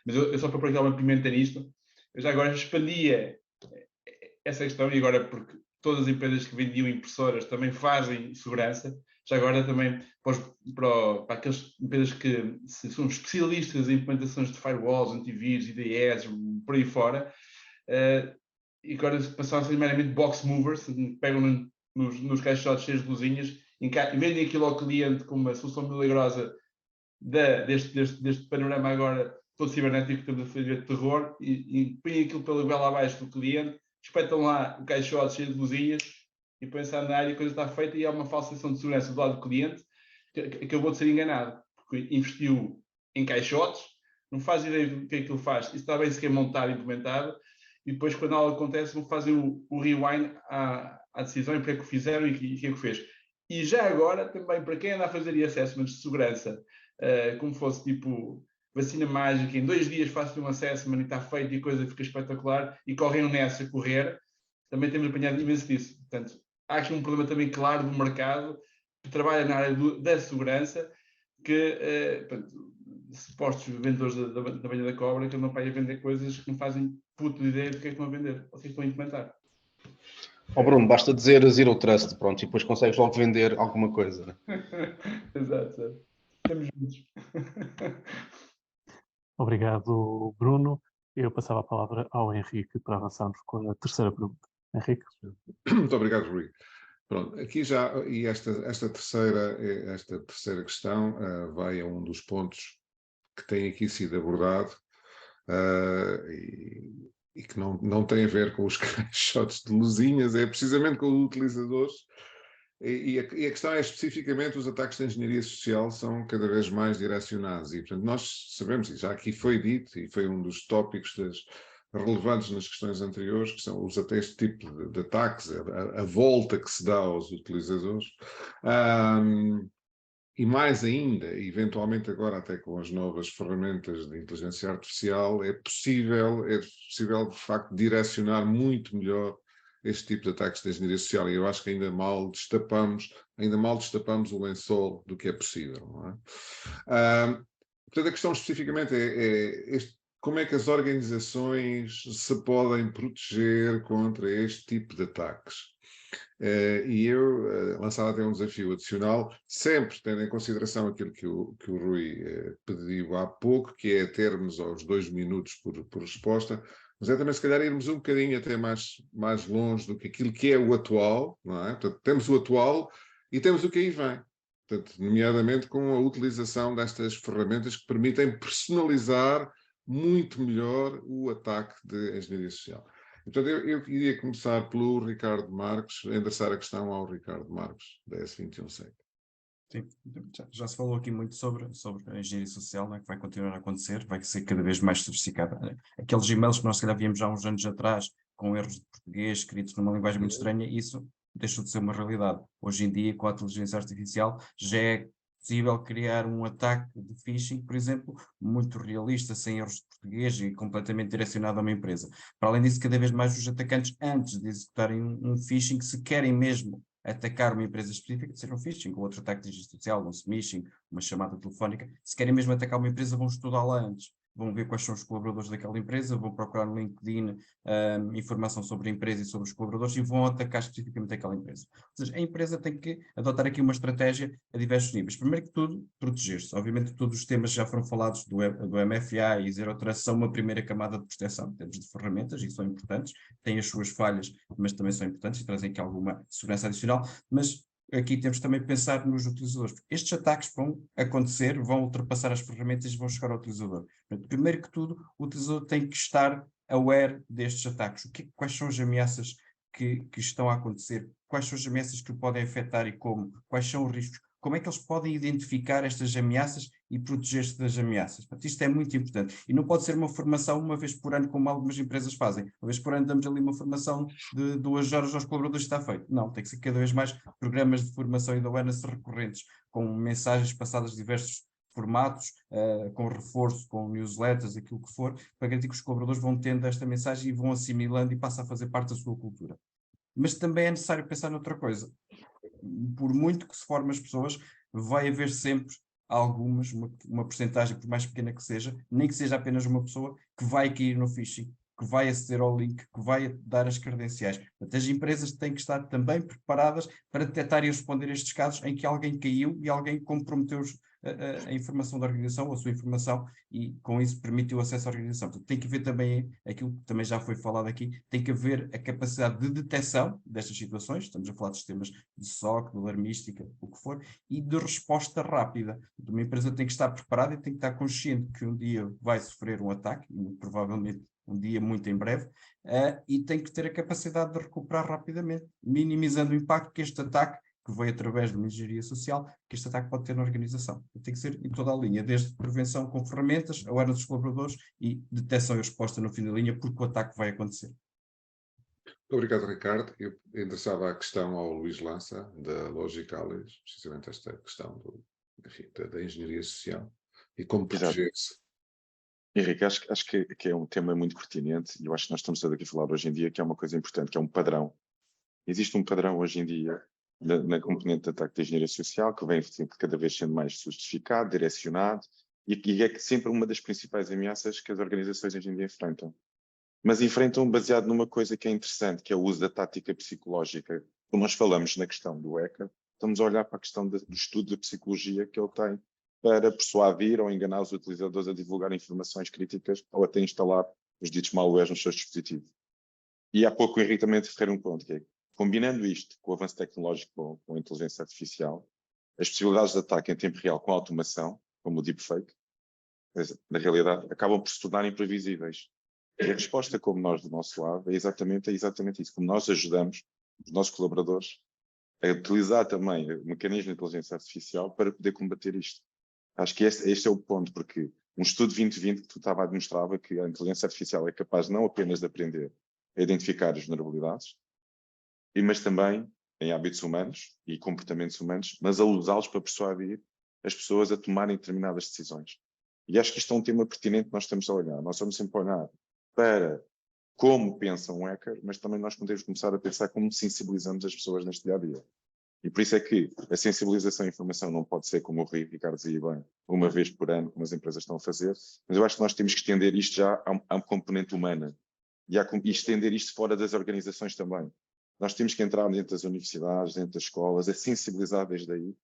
Mas eu só para pôr aqui alguma pimenta nisto, eu já agora expandia essa questão, e agora porque todas as empresas que vendiam impressoras também fazem segurança, já agora também para aquelas empresas que são especialistas em implementações de firewalls, antivírus, IDS, por aí fora, e agora passaram a ser meramente box movers, pegam nos caixotes cheios de luzinhas, e vendem aquilo ao cliente como uma solução milagrosa deste panorama agora todo cibernético que estamos a fazer de terror e põem aquilo pela goela abaixo do cliente, espetam lá o caixote cheio de luzinhas e põem-se a andar e a coisa está feita e há uma falsa sensação de segurança do lado do cliente que acabou de ser enganado, porque investiu em caixotes, não faz ideia do que é que ele faz, isso está bem sequer montado e implementado, e depois quando algo acontece vão fazer o rewind à decisão e porque é que o fizeram e o que é que fez. E já agora, também, para quem anda a fazer assessments de segurança, como fosse tipo vacina mágica, em 2 dias faço um assessment e está feito e a coisa fica espetacular, e correm nessa a correr, também temos apanhado imenso disso. Portanto, há aqui um problema também claro do mercado, que trabalha na área da segurança, que, portanto, supostos vendedores da banha da cobra, que andam para aí a vender coisas que não fazem puta ideia do que é que estão a vender, ou que estão a implementar. Bruno, basta dizer Zero Trust, pronto, e depois consegues logo vender alguma coisa. Né? Exato. Estamos juntos. Obrigado, Bruno. Eu passava a palavra ao Henrique para avançarmos com a terceira pergunta. Henrique. Muito obrigado, Rui. Pronto, aqui já, e esta terceira questão vai a um dos pontos que tem aqui sido abordado e que não tem a ver com os caixotes de luzinhas, é precisamente com os utilizadores. E a questão é especificamente os ataques de engenharia social são cada vez mais direcionados e, portanto, nós sabemos, e já aqui foi dito, e foi um dos tópicos relevantes nas questões anteriores, que são este tipo de ataques, a volta que se dá aos utilizadores, e mais ainda, eventualmente agora até com as novas ferramentas de inteligência artificial, é possível de facto direcionar muito melhor este tipo de ataques de engenharia social, e eu acho que ainda mal destapamos o lençol do que é possível, não é? Portanto, a questão especificamente é como é que as organizações se podem proteger contra este tipo de ataques. E eu lançava até um desafio adicional, sempre tendo em consideração aquilo que o Rui pediu há pouco, que é termos aos 2 minutos por resposta, mas é também se calhar irmos um bocadinho até mais longe do que aquilo que é o atual, não é? Portanto, temos o atual e temos o que aí vem. Portanto, nomeadamente com a utilização destas ferramentas que permitem personalizar muito melhor o ataque de engenharia social. Portanto, eu queria começar pelo Ricardo Marques, endereçar a questão ao Ricardo Marques, da S217. Sim, já se falou aqui muito sobre a engenharia social, né, que vai continuar a acontecer, vai ser cada vez mais sofisticada. Aqueles e-mails que nós se calhar víamos já há uns anos atrás, com erros de português, escritos numa linguagem muito estranha, isso deixou de ser uma realidade. Hoje em dia, com a inteligência artificial, já é possível criar um ataque de phishing, por exemplo, muito realista, sem erros de português e completamente direcionado a uma empresa. Para além disso, cada vez mais os atacantes, antes de executarem um phishing, se querem mesmo atacar uma empresa específica, seja um phishing, ou outro ataque de inteligência artificial, um smishing, uma chamada telefónica, se querem mesmo atacar uma empresa, vão estudá-la antes. Vão ver quais são os colaboradores daquela empresa, vão procurar no LinkedIn informação sobre a empresa e sobre os colaboradores e vão atacar especificamente aquela empresa. Ou seja, a empresa tem que adotar aqui uma estratégia a diversos níveis. Primeiro que tudo, proteger-se. Obviamente todos os temas já foram falados do MFA e Zero Trust são uma primeira camada de proteção. Temos de ferramentas e são importantes, têm as suas falhas, mas também são importantes e trazem aqui alguma segurança adicional, mas aqui temos também que pensar nos utilizadores. Estes ataques vão acontecer, vão ultrapassar as ferramentas e vão chegar ao utilizador. Primeiro que tudo, o utilizador tem que estar aware destes ataques. Quais são as ameaças que estão a acontecer? Quais são as ameaças que o podem afetar e como? Quais são os riscos? Como é que eles podem identificar estas ameaças e proteger-se das ameaças? Portanto, isto é muito importante. E não pode ser uma formação uma vez por ano, como algumas empresas fazem. Uma vez por ano damos ali uma formação de 2 horas aos colaboradores e está feito. Não, tem que ser cada vez mais programas de formação e de awareness recorrentes, com mensagens passadas de diversos formatos, com reforço, com newsletters, aquilo que for, para garantir que os colaboradores vão tendo esta mensagem e vão assimilando e passa a fazer parte da sua cultura. Mas também é necessário pensar noutra coisa. Por muito que se forme as pessoas, vai haver sempre algumas, uma porcentagem, por mais pequena que seja, nem que seja apenas uma pessoa, que vai cair no phishing, que vai aceder ao link, que vai dar as credenciais. Portanto, as empresas têm que estar também preparadas para detectar e responder a estes casos em que alguém caiu e alguém comprometeu a informação da organização, a sua informação, e com isso permite o acesso à organização. Portanto, tem que haver também aquilo que também já foi falado aqui, tem que haver a capacidade de detecção destas situações, estamos a falar de sistemas de SOC, de alarmística, o que for, e de resposta rápida. Uma empresa tem que estar preparada e tem que estar consciente que um dia vai sofrer um ataque, e provavelmente um dia muito em breve, e tem que ter a capacidade de recuperar rapidamente, minimizando o impacto que este ataque, que veio através de uma engenharia social, que este ataque pode ter na organização. Tem que ser em toda a linha, desde prevenção com ferramentas, awareness dos colaboradores e detecção e resposta no fim da linha, porque o ataque vai acontecer. Obrigado, Ricardo. Eu endereçava a questão ao Luís Lança, da Logicalis, precisamente esta questão da engenharia social e como proteger-se. Henrique, acho que é um tema muito pertinente e eu acho que nós estamos todos aqui a falar hoje em dia que é uma coisa importante, que é um padrão. Existe um padrão hoje em dia na componente de ataque de engenharia social que vem cada vez sendo mais justificado, direcionado e é sempre uma das principais ameaças que as organizações hoje em dia enfrentam. Mas enfrentam baseado numa coisa que é interessante, que é o uso da tática psicológica. Quando nós falamos na questão do hacker, estamos a olhar para a questão do estudo da psicologia que ele tem para persuadir ou enganar os utilizadores a divulgar informações críticas ou até instalar os ditos malwares nos seus dispositivos. E há pouco o Henrique também refere um ponto, que é, combinando isto com o avanço tecnológico com a inteligência artificial, as possibilidades de ataque em tempo real com automação, como o deepfake, na realidade, acabam por se tornar imprevisíveis. E a resposta, como nós do nosso lado, é exatamente isso. Como nós ajudamos os nossos colaboradores a utilizar também o mecanismo de inteligência artificial para poder combater isto. Acho que este é o ponto, porque um estudo 2020 que tu estava a demonstrava que a inteligência artificial é capaz não apenas de aprender a identificar as vulnerabilidades, mas também em hábitos humanos e comportamentos humanos, mas a usá-los para persuadir as pessoas a tomarem determinadas decisões. E acho que isto é um tema pertinente que nós estamos a olhar. Nós estamos sempre a olhar para como pensa um hacker, mas também nós podemos começar a pensar como sensibilizamos as pessoas neste dia-a-dia. E por isso é que a sensibilização à informação não pode ser, como o Ricardo dizia bem, uma vez por ano, como as empresas estão a fazer, mas eu acho que nós temos que estender isto já a uma componente humana e estender isto fora das organizações também. Nós temos que entrar dentro das universidades, dentro das escolas, a sensibilizar desde aí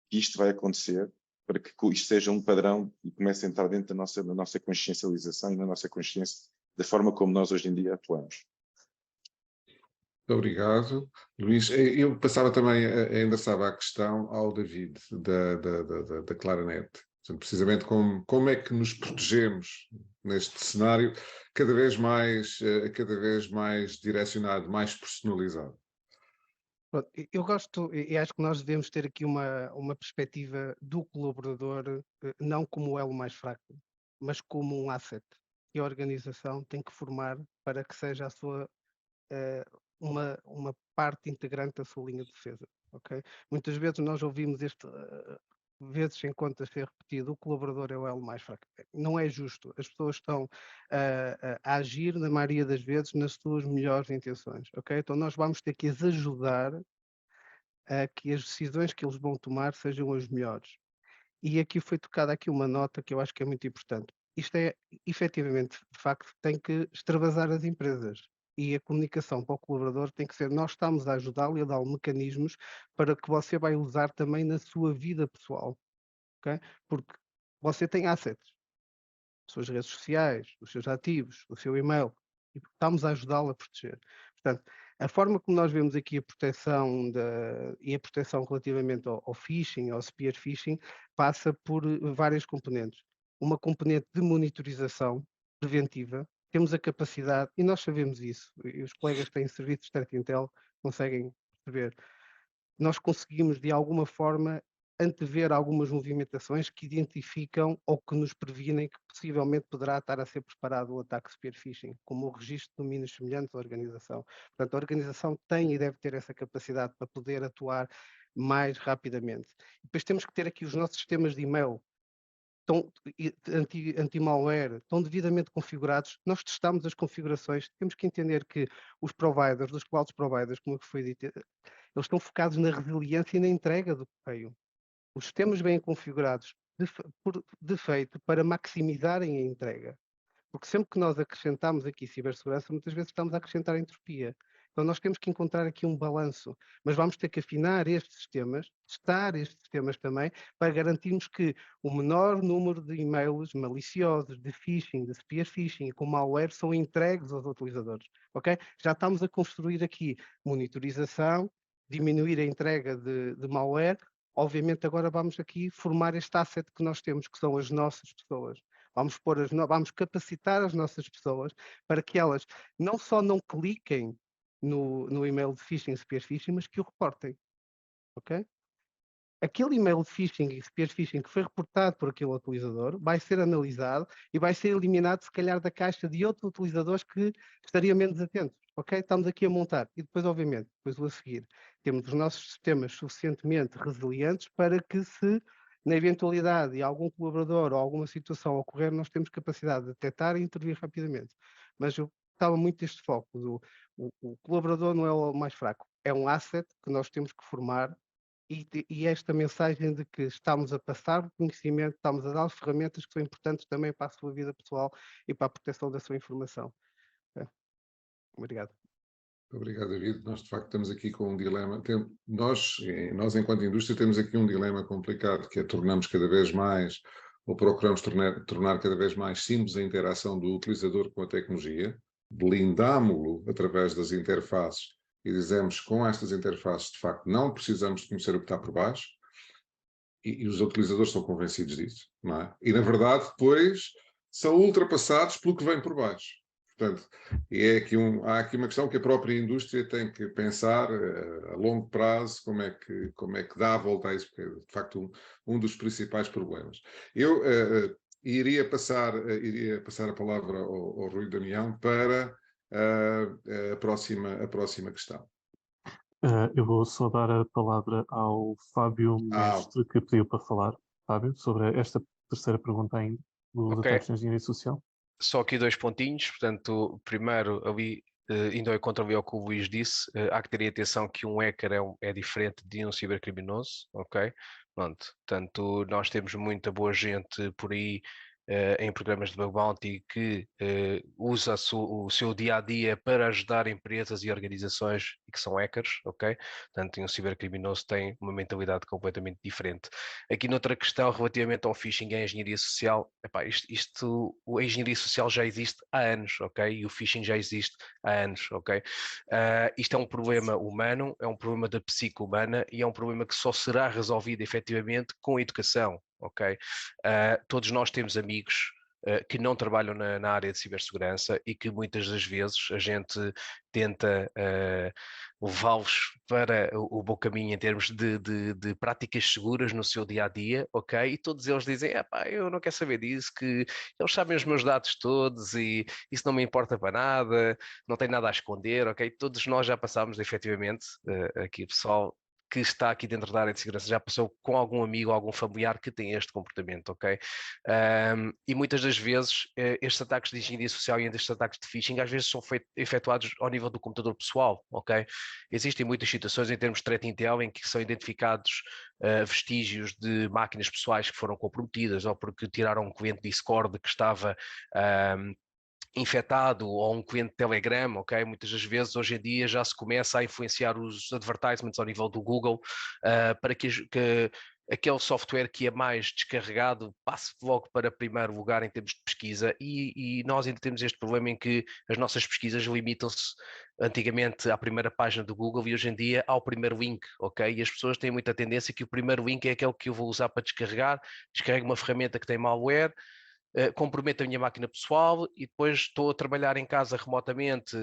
que isto vai acontecer para que isto seja um padrão e comece a entrar dentro da nossa consciencialização e na nossa consciência da forma como nós hoje em dia atuamos. Obrigado, Luís. Eu passava também, endereçava a questão ao David, da Claranet. Portanto, precisamente como é que nos protegemos neste cenário cada vez mais direcionado, mais personalizado. Eu gosto e acho que nós devemos ter aqui uma perspectiva do colaborador, não como o elo mais fraco, mas como um asset que a organização tem que formar para que seja a sua uma parte integrante da sua linha de defesa, ok? Muitas vezes nós ouvimos vezes em conta ser repetido, o colaborador é o elo mais fraco. Não é justo. As pessoas estão a agir, na maioria das vezes, nas suas melhores intenções, ok? Então nós vamos ter que as ajudar a que as decisões que eles vão tomar sejam as melhores. E aqui foi tocada aqui uma nota que eu acho que é muito importante. Isto é, efetivamente, de facto, tem que extravasar as empresas. E a comunicação para o colaborador tem que ser, nós estamos a ajudá-lo e a dar-lhe mecanismos para que você vai usar também na sua vida pessoal. Okay? Porque você tem assets, as suas redes sociais, os seus ativos, o seu e-mail, e estamos a ajudá-lo a proteger. Portanto, a forma como nós vemos aqui a proteção e a proteção relativamente ao phishing, ao spear phishing, passa por várias componentes. Uma componente de monitorização preventiva, temos a capacidade, e nós sabemos isso, e os colegas que têm serviços de Threat Intel conseguem perceber, nós conseguimos de alguma forma antever algumas movimentações que identificam ou que nos previnem que possivelmente poderá estar a ser preparado o ataque spear phishing, como o registro de domínios semelhantes à organização. Portanto, a organização tem e deve ter essa capacidade para poder atuar mais rapidamente. Depois temos que ter aqui os nossos sistemas de e-mail anti-malware, estão devidamente configurados. Nós testamos as configurações, temos que entender que os providers, os cloud providers, como foi dito, eles estão focados na resiliência e na entrega do correio. Os sistemas bem configurados, por defeito, para maximizarem a entrega. Porque sempre que nós acrescentamos aqui cibersegurança, muitas vezes estamos a acrescentar entropia. Então nós temos que encontrar aqui um balanço, mas vamos ter que afinar estes sistemas, testar estes sistemas também, para garantirmos que o menor número de e-mails maliciosos, de phishing, de spear phishing e com malware são entregues aos utilizadores, ok? Já estamos a construir aqui monitorização, diminuir a entrega de malware. Obviamente agora vamos aqui formar este asset que nós temos, que são as nossas pessoas. Vamos capacitar as nossas pessoas para que elas não só não cliquem no e-mail de phishing, spear phishing, mas que o reportem, ok? Aquele e-mail de phishing e spear phishing que foi reportado por aquele utilizador vai ser analisado e vai ser eliminado, se calhar, da caixa de outros utilizadores que estariam menos atentos, ok? Estamos aqui a montar. E depois, obviamente, depois a seguir, temos os nossos sistemas suficientemente resilientes para que se, na eventualidade de algum colaborador ou alguma situação ocorrer, nós temos capacidade de detectar e intervir rapidamente. Mas eu gostava muito deste foco. O colaborador não é o mais fraco, é um asset que nós temos que formar e esta mensagem de que estamos a passar o conhecimento, estamos a dar as ferramentas que são importantes também para a sua vida pessoal e para a proteção da sua informação. Obrigado. Obrigado, David. Nós, de facto, estamos aqui com um dilema. Nós, enquanto indústria, temos aqui um dilema complicado, que é tornamos cada vez mais, ou procuramos tornar cada vez mais simples a interação do utilizador com a tecnologia, blindámo-lo através das interfaces e dizemos com estas interfaces, de facto, não precisamos de conhecer o que está por baixo, e os utilizadores são convencidos disso, não é? E, na verdade, depois são ultrapassados pelo que vem por baixo. Portanto, há aqui uma questão que a própria indústria tem que pensar a longo prazo como é que dá a volta a isso, porque é, de facto, um dos principais problemas. Eu iria passar a palavra ao Rui Damião para a próxima questão. Eu vou só dar a palavra ao Fábio Mestre, que pediu para falar, Fábio, sobre esta terceira pergunta ainda, dos ataques de engenharia social. Só aqui 2 pontinhos, portanto, primeiro, ali, indo ao contra ao que o Luís disse, há que ter atenção que um hacker é diferente de um cibercriminoso, ok? Pronto, portanto, nós temos muita boa gente por aí em programas de bug bounty que usa o seu dia-a-dia para ajudar empresas e organizações e que são hackers, ok? Portanto, um cibercriminoso tem uma mentalidade completamente diferente. Aqui noutra questão, relativamente ao phishing e à engenharia social, epá, a engenharia social já existe há anos, ok? E o phishing já existe há anos, ok? Isto é um problema humano, é um problema da psique humana e é um problema que só será resolvido efetivamente com a educação, ok? Todos nós temos amigos que não trabalham na área de cibersegurança e que muitas das vezes a gente tenta levá-los para o bom caminho em termos de práticas seguras no seu dia-a-dia, ok? E todos eles dizem, eu não quero saber disso, que eles sabem os meus dados todos e isso não me importa para nada, não tem nada a esconder, ok? Todos nós já passámos, efetivamente, aqui pessoal que está aqui dentro da área de segurança já passou com algum amigo, algum familiar que tem este comportamento, ok? E muitas das vezes estes ataques de engenharia social e estes ataques de phishing às vezes são efetuados ao nível do computador pessoal, ok? Existem muitas situações em termos de threat intel em que são identificados vestígios de máquinas pessoais que foram comprometidas ou porque tiraram um cliente Discord que estava infectado ou um cliente de Telegram, ok? Muitas das vezes hoje em dia já se começa a influenciar os advertisements ao nível do Google para que aquele software que é mais descarregado passe logo para primeiro lugar em termos de pesquisa e nós ainda temos este problema em que as nossas pesquisas limitam-se antigamente à primeira página do Google e hoje em dia ao primeiro link, ok? E as pessoas têm muita tendência que o primeiro link é aquele que eu vou usar para descarregar, descarrego uma ferramenta que tem malware, comprometo a minha máquina pessoal e depois estou a trabalhar em casa remotamente,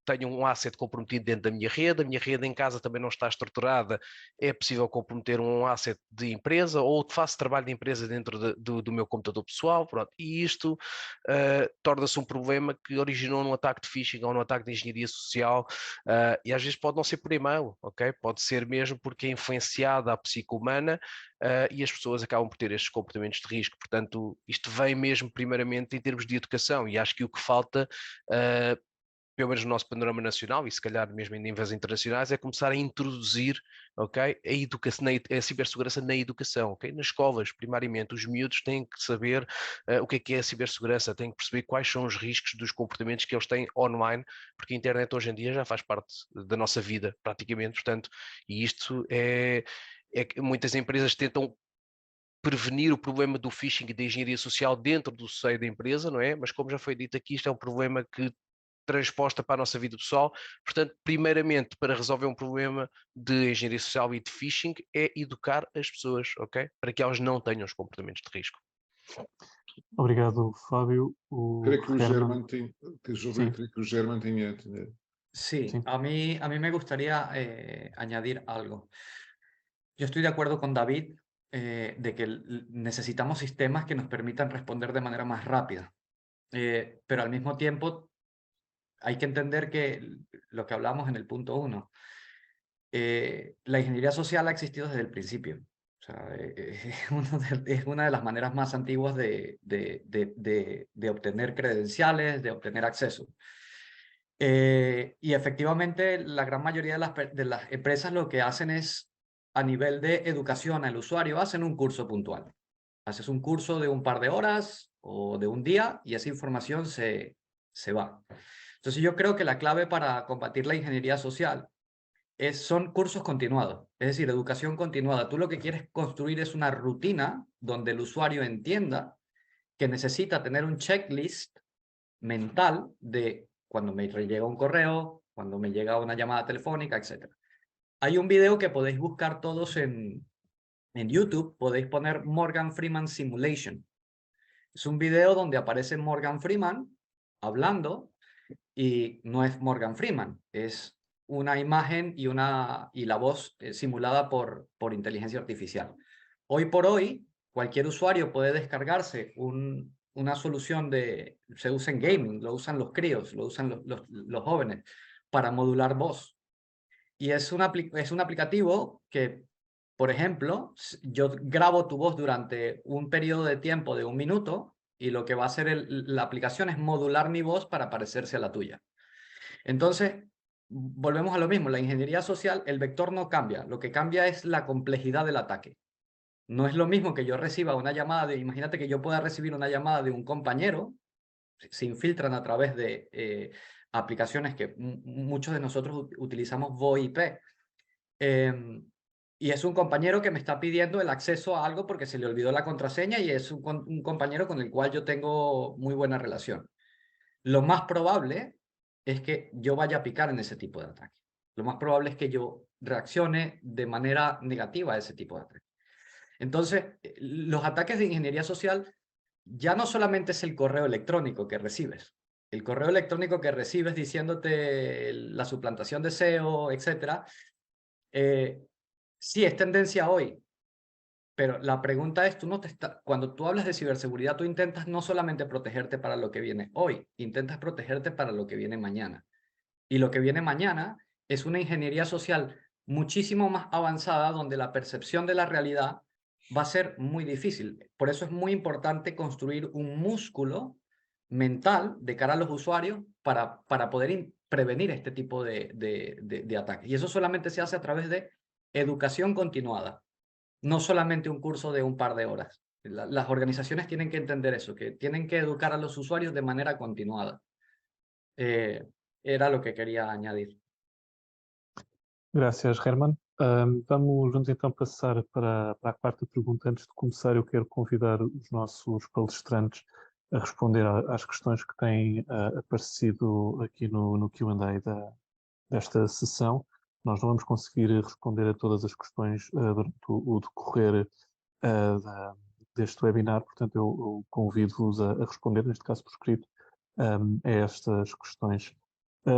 tenho um asset comprometido dentro da minha rede, a minha rede em casa também não está estruturada, é possível comprometer um asset de empresa ou faço trabalho de empresa dentro do meu computador pessoal, pronto. E isto torna-se um problema que originou num ataque de phishing ou num ataque de engenharia social e às vezes pode não ser por e-mail, ok? Pode ser mesmo porque é influenciada a psique humana e as pessoas acabam por ter estes comportamentos de risco. Portanto, isto vem mesmo primeiramente em termos de educação e acho que o que falta pelo menos no nosso panorama nacional e se calhar mesmo em níveis internacionais, é começar a introduzir, ok, a cibersegurança na educação, ok? Nas escolas, primariamente, os miúdos têm que saber o que é a cibersegurança, têm que perceber quais são os riscos dos comportamentos que eles têm online, porque a internet hoje em dia já faz parte da nossa vida, praticamente, portanto, e isto é que muitas empresas tentam prevenir o problema do phishing e da engenharia social dentro do seio da empresa, não é? Mas como já foi dito aqui, isto é um problema que transposta para a nossa vida pessoal. Portanto, primeiramente, para resolver um problema de engenharia social e de phishing, é educar as pessoas, ok? Para que elas não tenham os comportamentos de risco. Obrigado, Fábio. Creio que o Herman. German tinha... Sí, Sí. a mí me gustaría añadir algo. Yo estoy de acuerdo con David de que necesitamos sistemas que nos permitan responder de manera más rápida, pero al mismo tiempo hay que entender que lo que hablamos en el punto 1, la ingeniería social ha existido desde el principio. O sea, es una de las maneras más antiguas de obtener credenciales, de obtener acceso. Y efectivamente, la gran mayoría de las empresas lo que hacen es, a nivel de educación al usuario, hacen un curso puntual. Haces un curso de un par de horas o de un día y esa información se va. Entonces yo creo que la clave para combatir la ingeniería social son cursos continuados, es decir, educación continuada. Tú lo que quieres construir es una rutina donde el usuario entienda que necesita tener un checklist mental de cuando me llega un correo, cuando me llega una llamada telefónica, etc. Hay un video que podéis buscar todos en YouTube, podéis poner Morgan Freeman Simulation. Es un video donde aparece Morgan Freeman hablando y no es Morgan Freeman, es una imagen y la voz simulada por inteligencia artificial. Hoy por hoy, cualquier usuario puede descargarse una solución se usa en gaming, lo usan los críos, lo usan los jóvenes, para modular voz. Y es un aplicativo que, por ejemplo, yo grabo tu voz durante un periodo de tiempo de 1 minuto y lo que va a hacer la aplicación es modular mi voz para parecerse a la tuya. Entonces, volvemos a lo mismo, la ingeniería social, el vector no cambia, lo que cambia es la complejidad del ataque. No es lo mismo que yo reciba una llamada imagínate que yo pueda recibir una llamada de un compañero, se infiltran a través de aplicaciones que muchos de nosotros utilizamos VoIP, y es un compañero que me está pidiendo el acceso a algo porque se le olvidó la contraseña y es un compañero con el cual yo tengo muy buena relación. Lo más probable es que yo vaya a picar en ese tipo de ataque. Lo más probable es que yo reaccione de manera negativa a ese tipo de ataque. Entonces, los ataques de ingeniería social ya no solamente es el correo electrónico que recibes. El correo electrónico que recibes diciéndote la suplantación de SEO, etc. Sí, es tendencia hoy. Pero la pregunta es, cuando tú hablas de ciberseguridad, tú intentas no solamente protegerte para lo que viene hoy, intentas protegerte para lo que viene mañana. Y lo que viene mañana es una ingeniería social muchísimo más avanzada, donde la percepción de la realidad va a ser muy difícil. Por eso es muy importante construir un músculo mental de cara a los usuarios para poder prevenir este tipo de ataques. Y eso solamente se hace a través de educación continuada. No solamente un curso de un par de horas. Las organizaciones tienen que entender eso, que tienen que educar a los usuarios de manera continuada. Era lo que queria añadir. Graças, Herman. Vamos então passar para a quarta pergunta. Antes de começar, eu quero convidar os nossos palestrantes a responder às questões que têm aparecido aqui no Q&A desta sessão. Nós não vamos conseguir responder a todas as questões durante o decorrer deste webinar, portanto eu convido-vos a responder, neste caso por escrito, a estas questões.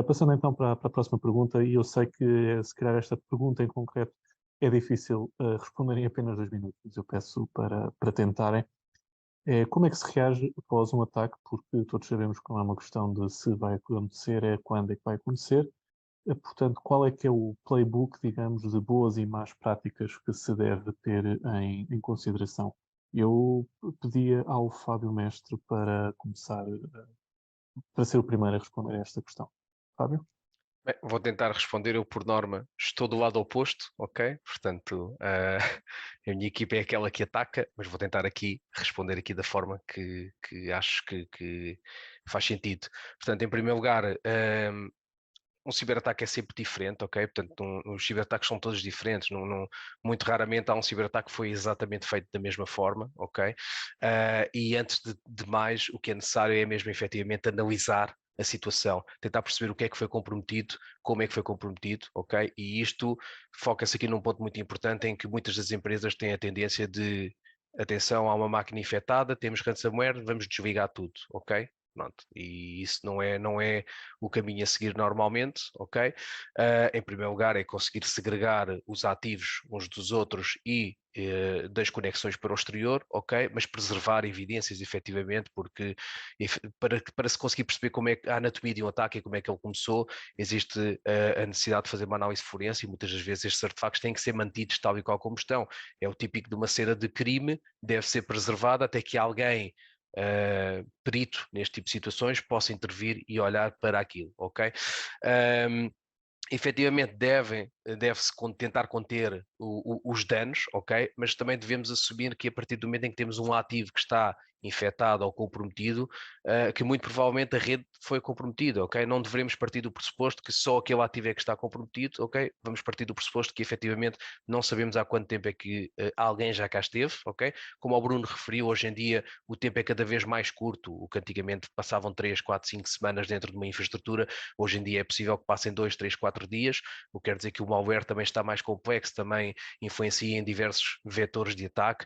Passando então para a próxima pergunta, e eu sei que se calhar esta pergunta em concreto é difícil responder em apenas 2 minutos, eu peço para tentarem. Como é que se reage após um ataque? Porque todos sabemos que não é uma questão de se vai acontecer, é quando é que vai acontecer. Portanto, qual é que é o playbook, digamos, de boas e más práticas que se deve ter em consideração? Eu pedia ao Fábio Mestre para começar, para ser o primeiro a responder a esta questão. Fábio? Bem, vou tentar responder. Eu, por norma, estou do lado oposto, ok? Portanto, a minha equipa é aquela que ataca, mas vou tentar aqui responder aqui da forma que acho que faz sentido. Portanto, em primeiro lugar, um ciberataque é sempre diferente, ok? Portanto, os ciberataques são todos diferentes, muito raramente há um ciberataque que foi exatamente feito da mesma forma, ok? E antes de mais, o que é necessário é mesmo efetivamente analisar a situação, tentar perceber o que é que foi comprometido, como é que foi comprometido, ok? E isto foca-se aqui num ponto muito importante em que muitas das empresas têm a tendência de, atenção, há uma máquina infectada, temos ransomware, vamos desligar tudo, ok? Pronto, e isso não é o caminho a seguir normalmente, ok? Em primeiro lugar é conseguir segregar os ativos uns dos outros e das conexões para o exterior, ok? Mas preservar evidências efetivamente, porque para se conseguir perceber como é a anatomia de um ataque e como é que ele começou, existe a necessidade de fazer uma análise forense e muitas das vezes estes artefactos têm que ser mantidos tal e qual como estão. É o típico de uma cena de crime, deve ser preservada até que alguém perito neste tipo de situações possa intervir e olhar para aquilo, ok? Efetivamente deve-se tentar conter os danos, ok? Mas também devemos assumir que a partir do momento em que temos um ativo que está infectado ou comprometido, que muito provavelmente a rede foi comprometida, ok? Não devemos partir do pressuposto que só aquele ativo é que está comprometido, ok? Vamos partir do pressuposto que efetivamente não sabemos há quanto tempo é que alguém já cá esteve, ok? Como o Bruno referiu, hoje em dia o tempo é cada vez mais curto, o que antigamente passavam 3, 4, 5 semanas dentro de uma infraestrutura, hoje em dia é possível que passem 2, 3, 4 dias, o que quer dizer que o malware também está mais complexo, também influencia em diversos vetores de ataque,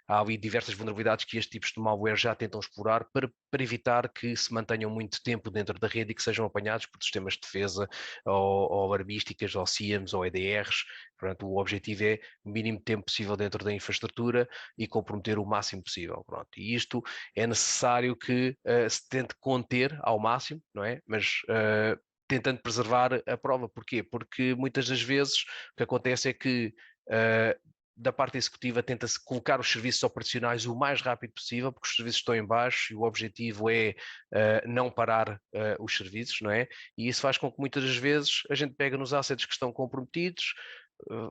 há ali diversas vulnerabilidades que estes tipos de malware já tentam explorar para evitar que se mantenham muito tempo dentro da rede e que sejam apanhados por sistemas de defesa ou alarmísticas, ou SIEMs, ou EDRs. Portanto, o objetivo é o mínimo tempo possível dentro da infraestrutura e comprometer o máximo possível. Pronto. E isto é necessário que se tente conter ao máximo, não é? Mas tentando preservar a prova. Porquê? Porque muitas das vezes o que acontece é que da parte executiva tenta-se colocar os serviços operacionais o mais rápido possível, porque os serviços estão em baixo e o objetivo é não parar os serviços, não é? E isso faz com que muitas das vezes a gente pega nos assets que estão comprometidos,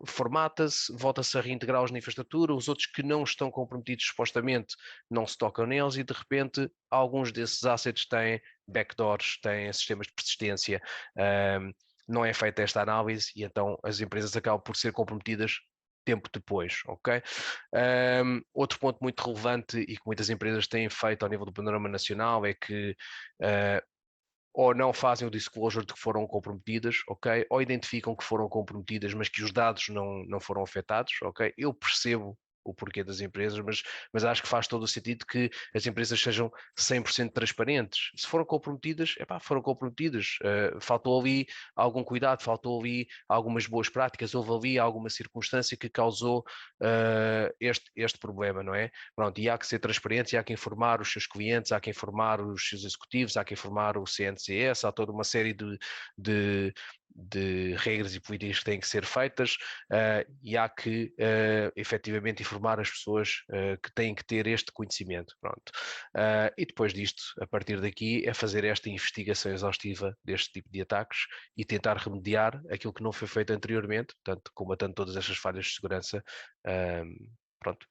formata-se, volta-se a reintegrá-los na infraestrutura, os outros que não estão comprometidos supostamente não se tocam neles e de repente alguns desses assets têm backdoors, têm sistemas de persistência, não é feita esta análise e então as empresas acabam por ser comprometidas tempo depois, ok? Outro ponto muito relevante e que muitas empresas têm feito ao nível do panorama nacional é que ou não fazem o disclosure de que foram comprometidas, ok? Ou identificam que foram comprometidas, mas que os dados não foram afetados, ok? Eu percebo o porquê das empresas, mas acho que faz todo o sentido que as empresas sejam 100% transparentes. Se foram comprometidas, foram comprometidas. Faltou ali algum cuidado, faltou ali algumas boas práticas, houve ali alguma circunstância que causou este problema, não é? Pronto, e há que ser transparente, e há que informar os seus clientes, há que informar os seus executivos, há que informar o CNCS, há toda uma série de regras e políticas que têm que ser feitas e há que efetivamente informar as pessoas que têm que ter este conhecimento. Pronto. E depois disto, a partir daqui, é fazer esta investigação exaustiva deste tipo de ataques e tentar remediar aquilo que não foi feito anteriormente, portanto, combatendo todas estas falhas de segurança. Pronto,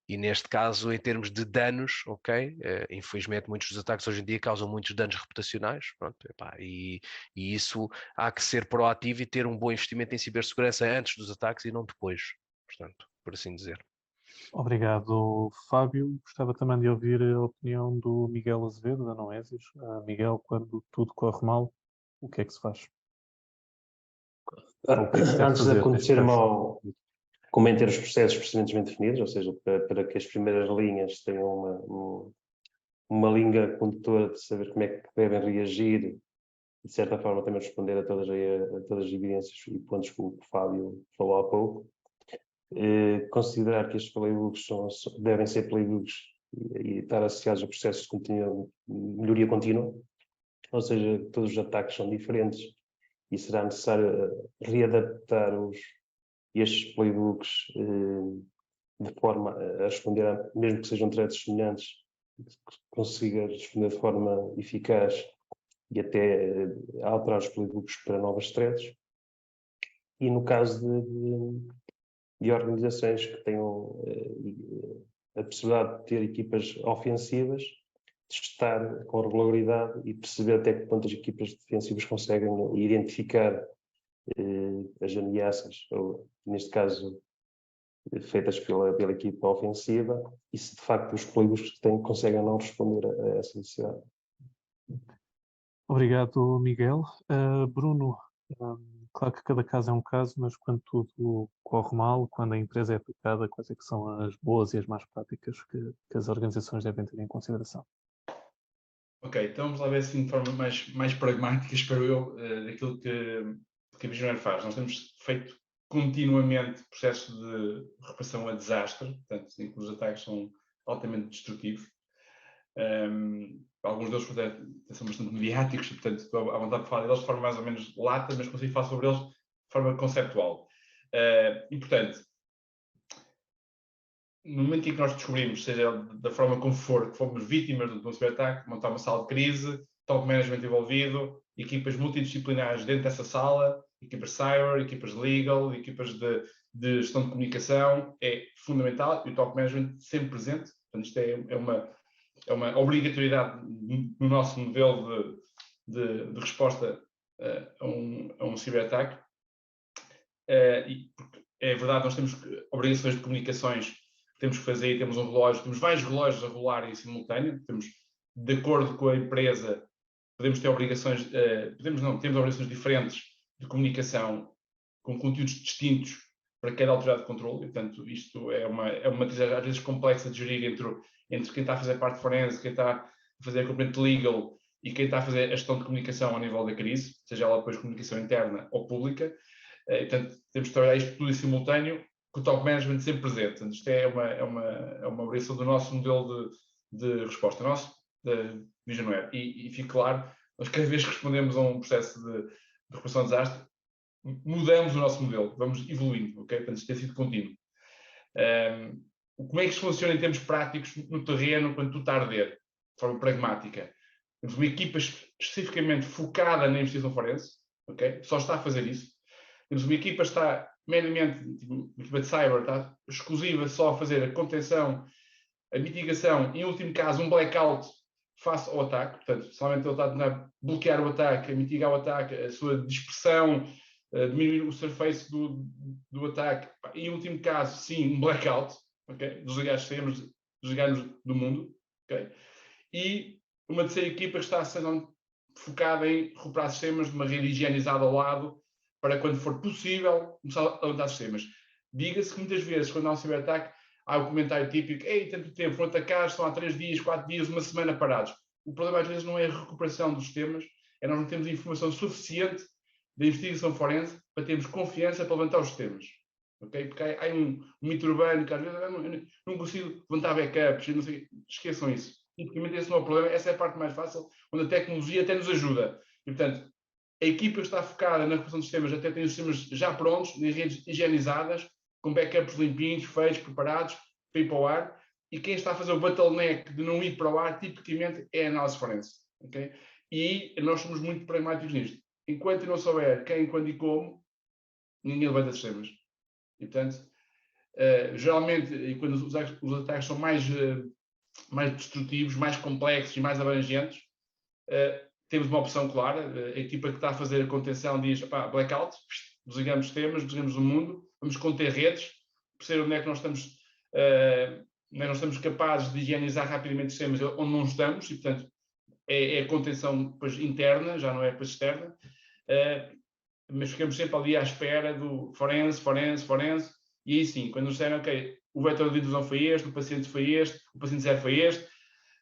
e neste caso, em termos de danos, ok, infelizmente muitos dos ataques hoje em dia causam muitos danos reputacionais, pronto, e isso há que ser proativo e ter um bom investimento em cibersegurança antes dos ataques e não depois, portanto, por assim dizer. Obrigado, Fábio. Gostava também de ouvir a opinião do Miguel Azevedo, da Noesis. Miguel, quando tudo corre mal, o que é que se faz? Antes de acontecer mal, como ter os procedimentos bem definidos, ou seja, para que as primeiras linhas tenham uma linha condutora de saber como é que devem reagir e, de certa forma, também responder a todas as evidências e pontos que o Fábio falou há pouco. Considerar que estes playbooks devem ser playbooks e estar associados a processos de melhoria contínua, ou seja, todos os ataques são diferentes e será necessário readaptar estes playbooks de forma a responder, mesmo que sejam threats semelhantes, que consiga responder de forma eficaz e até alterar os playbooks para novas threads. E no caso de organizações que tenham a possibilidade de ter equipas ofensivas, testar com regularidade e perceber até que ponto as equipas defensivas conseguem identificar as ameaças, ou neste caso feitas pela equipa ofensiva, e se de facto os playbooks que têm conseguem não responder a essa necessidade. Obrigado, Miguel. Bruno, claro que cada caso é um caso, mas quando tudo corre mal, quando a empresa é aplicada, quais é que são as boas e as más práticas que as organizações devem ter em consideração? Ok, então vamos lá ver assim de forma mais pragmática, espero eu, daquilo que a Visionaire faz. Nós temos feito continuamente processos de reparação a desastre, portanto, em que os ataques são altamente destrutivos. Alguns deles são bastante mediáticos, portanto, estou à vontade de falar deles de forma mais ou menos lata, mas consigo falar sobre eles de forma conceptual. E, portanto, no momento em que nós descobrimos, seja da forma como for, que fomos vítimas de um ciberataque, montar uma sala de crise, top management envolvido, equipas multidisciplinares dentro dessa sala, equipas cyber, equipas legal, equipas de gestão de comunicação, é fundamental, e o top management sempre presente. Portanto, isto é uma obrigatoriedade no nosso modelo de resposta a um ciberataque. E é verdade, nós temos obrigações de comunicações que temos que fazer, temos um relógio, temos vários relógios a rolar em simultâneo, temos, de acordo com a empresa, podemos ter obrigações, temos obrigações diferentes de comunicação com conteúdos distintos para cada autoridade de controle, e, portanto, isto é uma matriz às vezes complexa de gerir entre quem está a fazer a parte forense, quem está a fazer a componente legal e quem está a fazer a gestão de comunicação ao nível da crise, seja ela depois comunicação interna ou pública. E, portanto, temos de trabalhar isto tudo em simultâneo, com o top management sempre presente. Portanto, isto é uma obrigação do nosso modelo de resposta, nosso, da Visionaire. E fique claro, nós cada vez que respondemos a um processo de recuperação de desastre, mudamos o nosso modelo, vamos evoluindo, ok? Portanto, isto tem sido contínuo. Como é que isto funciona em termos práticos no terreno, quando tudo está a arder, de forma pragmática? Temos uma equipa especificamente focada na investigação forense, ok? Só está a fazer isso. Temos uma equipa que está meramente, uma equipa de cyber, está exclusiva só a fazer a contenção, a mitigação, em último caso, um blackout face ao ataque. Portanto, somente ele está a tentar bloquear o ataque, a mitigar o ataque, a sua dispersão, diminuir o surface do ataque. Em último caso, sim, um blackout, okay? Desligar-nos do mundo. Okay? E uma terceira equipa que está sendo focada em recuperar sistemas de uma rede higienizada ao lado, para quando for possível começar a levantar sistemas. Diga-se que muitas vezes, quando há um ciberataque, há o comentário típico: ei, tanto tempo, foram atacados, estão há 3 dias, 4 dias, uma semana parados. O problema às vezes não é a recuperação dos sistemas, é nós não temos informação suficiente da investigação forense para termos confiança para levantar os sistemas. Okay? Porque há um mito urbano que às vezes não consigo levantar backups, não sei, esqueçam isso. Tipicamente esse não é o problema, essa é a parte mais fácil, onde a tecnologia até nos ajuda. E, portanto, a equipa está focada na recuperação de sistemas, até tem os sistemas já prontos, em redes higienizadas, com backups limpinhos, feitos, preparados, para ir para o ar, e quem está a fazer o bottleneck de não ir para o ar, tipicamente, é a análise forense. Okay? E nós somos muito pragmáticos nisto. Enquanto eu não souber quem, quando e como, ninguém levanta sistemas. E, portanto, geralmente, quando os ataques são mais destrutivos, mais complexos e mais abrangentes, temos uma opção clara. A equipa que está a fazer a contenção diz: blackout, desligamos sistemas, desligamos o mundo, vamos conter redes, perceber onde é que nós estamos capazes de higienizar rapidamente sistemas onde não estamos, e, portanto, é a contenção depois interna, já não é depois externa, mas ficamos sempre ali à espera do forense, e aí sim, quando nos disserem: ok, o vetor de indução foi este, o paciente foi este, o paciente zero foi este,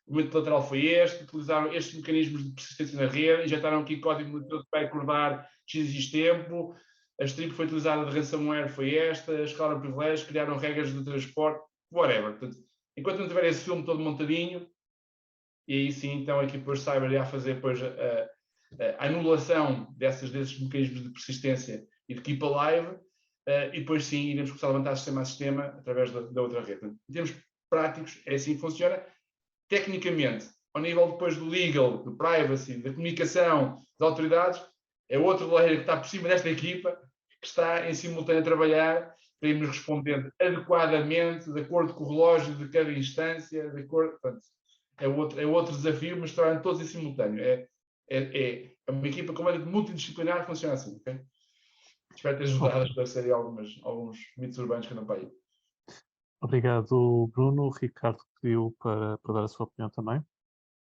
o momento lateral foi este, utilizaram estes mecanismos de persistência na rede, injetaram aqui código para acordar x tempo, a strip foi utilizada de ransomware foi esta, escalaram privilégios, criaram regras de transporte, whatever. Portanto, enquanto não tiver esse filme todo montadinho, e aí sim, então a equipa de cyber irá fazer depois a anulação desses mecanismos de persistência e de keep alive, e depois sim iremos começar a levantar sistema a sistema através da outra rede. Portanto, em termos práticos, é assim que funciona. Tecnicamente, ao nível depois do legal, do privacy, da comunicação, das autoridades, é outro layer que está por cima desta equipa, que está em simultâneo a trabalhar para irmos respondendo adequadamente, de acordo com o relógio de cada instância, de acordo, portanto, é outro desafio, mas trabalhando todos em simultâneo. É uma equipa completamente multidisciplinar que funciona assim. Okay? Espero ter ajudado a esclarecer alguns mitos urbanos que andam para aí. Obrigado, Bruno. O Ricardo pediu para dar a sua opinião também.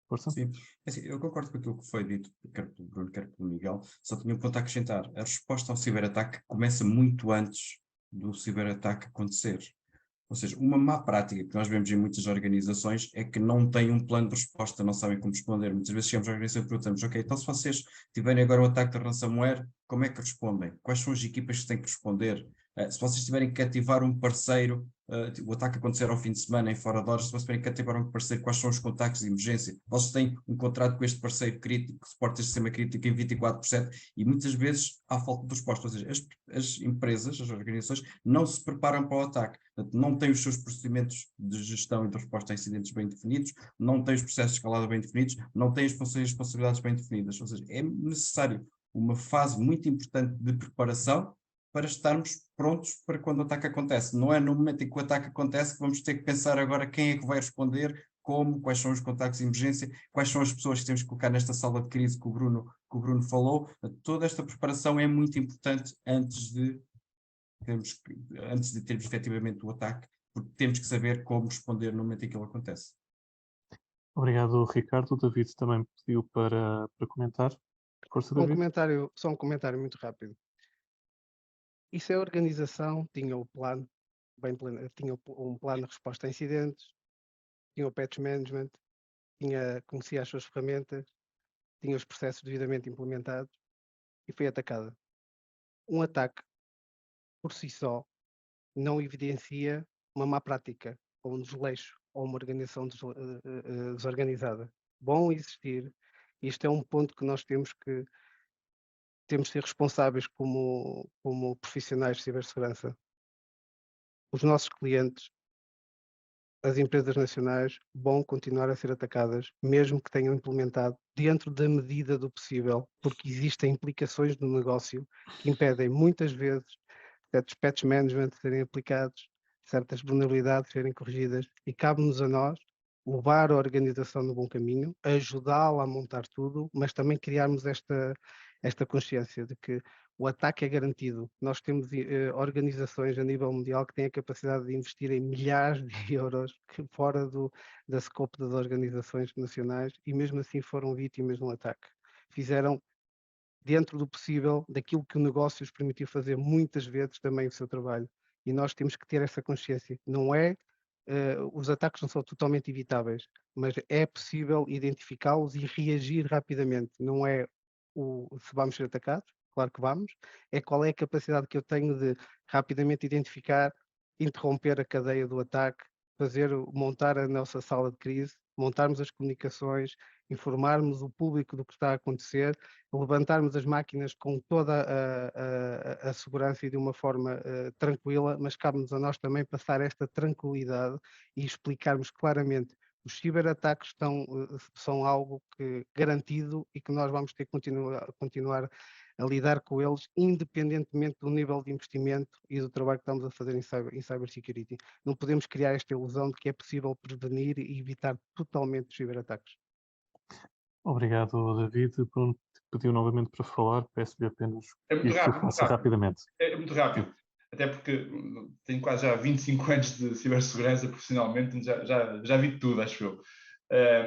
Força. Sim, assim, eu concordo com aquilo que foi dito, quer pelo Bruno, quer pelo Miguel, só tinha um ponto a acrescentar. A resposta ao ciberataque começa muito antes do ciberataque acontecer. Ou seja, uma má prática que nós vemos em muitas organizações é que não têm um plano de resposta, não sabem como responder. Muitas vezes chegamos à organização e perguntamos, ok, então se vocês tiverem agora um ataque de ransomware, como é que respondem? Quais são as equipas que têm que responder? Se vocês tiverem que ativar um parceiro, o ataque acontecer ao fim de semana em fora de horas, se vocês tiverem que ativar um parceiro, quais são os contactos de emergência? Vocês têm um contrato com este parceiro crítico, que suporta este sistema crítico em 24/7 e muitas vezes há falta de resposta. Ou seja, as empresas, as organizações, não se preparam para o ataque. Portanto, não têm os seus procedimentos de gestão e de resposta a incidentes bem definidos, não têm os processos de escalada bem definidos, não têm as funções e responsabilidades bem definidas. Ou seja, é necessário uma fase muito importante de preparação para estarmos prontos para quando o ataque acontece. Não é no momento em que o ataque acontece que vamos ter que pensar agora quem é que vai responder, como, quais são os contactos de emergência, quais são as pessoas que temos que colocar nesta sala de crise que o Bruno falou. Toda esta preparação é muito importante antes de termos efetivamente o ataque, porque temos que saber como responder no momento em que ele acontece. Obrigado, Ricardo. O David também pediu para comentar. Força, David. Só um comentário muito rápido. E se a organização tinha o plano, tinha um plano de resposta a incidentes, tinha o patch management, conhecia as suas ferramentas, tinha os processos devidamente implementados e foi atacada. Um ataque, por si só, não evidencia uma má prática, ou um desleixo, ou uma organização desorganizada. Bom existir, isto é um ponto que nós temos que ser responsáveis como profissionais de cibersegurança. Os nossos clientes, as empresas nacionais, vão continuar a ser atacadas, mesmo que tenham implementado dentro da medida do possível, porque existem implicações no negócio que impedem muitas vezes certos patch management serem aplicados, certas vulnerabilidades serem corrigidas, e cabe-nos a nós levar a organização no bom caminho, ajudá-la a montar tudo, mas também criarmos esta consciência de que o ataque é garantido. Nós temos organizações a nível mundial que têm a capacidade de investir em milhares de euros fora da scope das organizações nacionais e mesmo assim foram vítimas de um ataque. Fizeram dentro do possível, daquilo que o negócio os permitiu fazer muitas vezes também o seu trabalho. E nós temos que ter essa consciência. Não é, os ataques não são totalmente evitáveis, mas é possível identificá-los e reagir rapidamente. Não é se vamos ser atacados, claro que vamos, é qual é a capacidade que eu tenho de rapidamente identificar, interromper a cadeia do ataque, montar a nossa sala de crise, montarmos as comunicações, informarmos o público do que está a acontecer, levantarmos as máquinas com toda a segurança e de uma forma tranquila, mas cabe-nos a nós também passar esta tranquilidade e explicarmos claramente os ciberataques são algo garantido e que nós vamos ter que continuar a lidar com eles, independentemente do nível de investimento e do trabalho que estamos a fazer em cybersecurity. Não podemos criar esta ilusão de que é possível prevenir e evitar totalmente os ciberataques. Obrigado, David. Bruno pediu novamente para falar, peço-lhe apenas que o faça rapidamente. É muito rápido, até porque tenho quase já 25 anos de cibersegurança profissionalmente, já vi tudo, acho eu.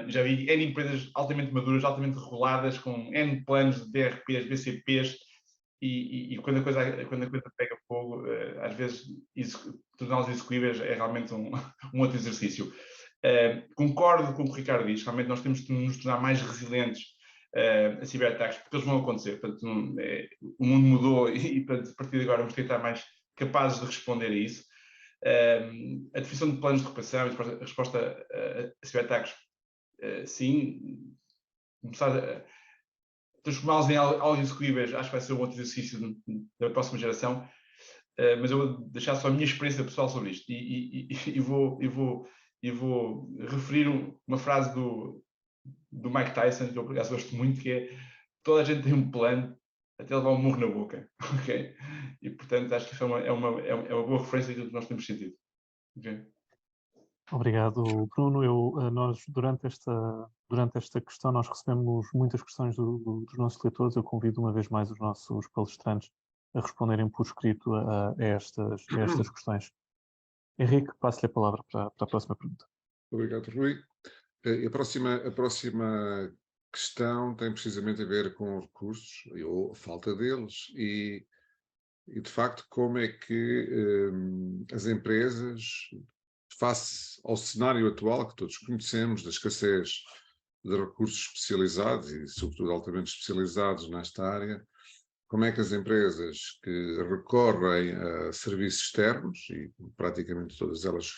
Já vi N empresas altamente maduras, altamente reguladas, com N planos de DRPs, BCPs, e quando a coisa pega fogo, às vezes torná-los execuíveis é realmente um outro exercício. Concordo com o que o Ricardo diz, realmente nós temos de nos tornar mais resilientes a ciberataques, porque eles vão acontecer. Portanto, o mundo mudou e portanto, a partir de agora vamos ter que estar mais capazes de responder a isso. A definição de planos de recuperação e a resposta a ciberataques, sim, começar a transformá-los em algo execuíveis, acho que vai ser um outro exercício da próxima geração, mas eu vou deixar só a minha experiência pessoal sobre isto e vou referir uma frase do do Mike Tyson, que eu por acaso gosto muito, que é toda a gente tem um plano até levar um murro na boca, ok? E portanto acho que isso é uma boa referência de tudo que nós temos sentido. Okay? Obrigado, Bruno. Nós, durante esta questão, nós recebemos muitas questões dos nossos leitores. Eu convido uma vez mais os nossos palestrantes a responderem por escrito a estas questões. Henrique, passo-lhe a palavra para a próxima pergunta. Obrigado, Rui. A próxima questão tem precisamente a ver com recursos, ou a falta deles, e de facto como é que as empresas, face ao cenário atual que todos conhecemos, da escassez de recursos especializados e sobretudo altamente especializados nesta área, como é que as empresas que recorrem a serviços externos, e praticamente todas elas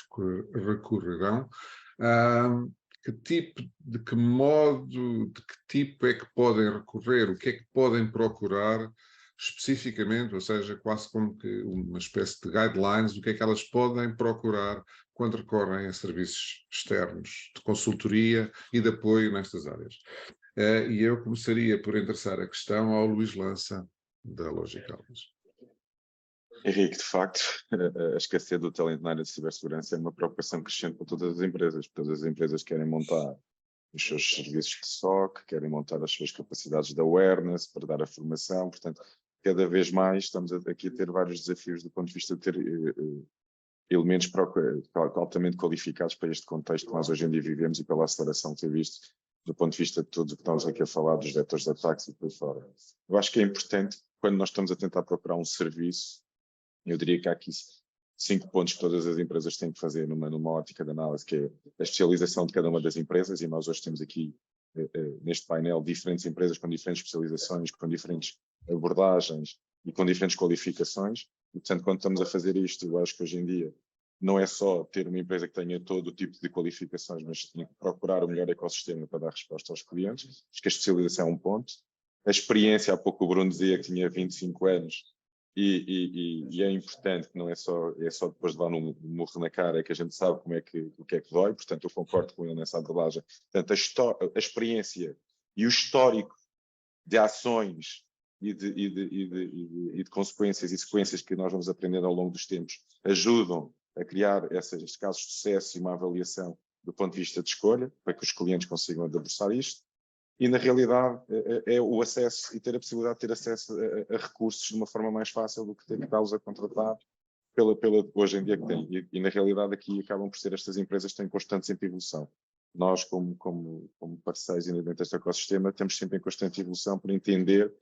recorrerão, de que modo, de que tipo é que podem recorrer, o que é que podem procurar especificamente, ou seja, quase como que uma espécie de guidelines, o que é que elas podem procurar quando recorrem a serviços externos de consultoria e de apoio nestas áreas. E eu começaria por endereçar a questão ao Luís Lança, da Logical. Henrique, de facto, a escassez do talento na área de cibersegurança é uma preocupação crescente para todas as empresas. Todas as empresas querem montar os seus serviços de SOC, querem montar as suas capacidades de awareness para dar a formação. Portanto, cada vez mais estamos aqui a ter vários desafios do ponto de vista de ter elementos altamente qualificados para este contexto que nós hoje em dia vivemos e pela aceleração que tem visto do ponto de vista de tudo o que estamos aqui a falar, dos vetores de ataques e por aí fora. Eu acho que é importante, quando nós estamos a tentar procurar um serviço, eu diria que há aqui 5 pontos que todas as empresas têm que fazer numa ótica de análise, que é a especialização de cada uma das empresas, e nós hoje temos aqui, neste painel, diferentes empresas com diferentes especializações, com diferentes abordagens e com diferentes qualificações, e portanto, quando estamos a fazer isto, eu acho que hoje em dia não é só ter uma empresa que tenha todo o tipo de qualificações, mas tem que procurar o melhor ecossistema para dar resposta aos clientes. Acho que a especialização é um ponto. A experiência, há pouco o Bruno dizia que tinha 25 anos, e é importante que não é só depois de dar um murro na cara, é que a gente sabe o que é que dói, portanto eu concordo com ele nessa abordagem. Portanto, a experiência e o histórico de ações e de consequências e sequências que nós vamos aprendendo ao longo dos tempos ajudam a criar esses casos de sucesso e uma avaliação do ponto de vista de escolha, para que os clientes consigam debruçar isto. E, na realidade, é o acesso e ter a possibilidade de ter acesso a recursos de uma forma mais fácil do que ter que estar-los a contratar pela hoje em dia que tem. E, na realidade, aqui acabam por ser estas empresas que têm constante sempre evolução. Nós, como parceiros dentro deste ecossistema, temos sempre em constante evolução para entender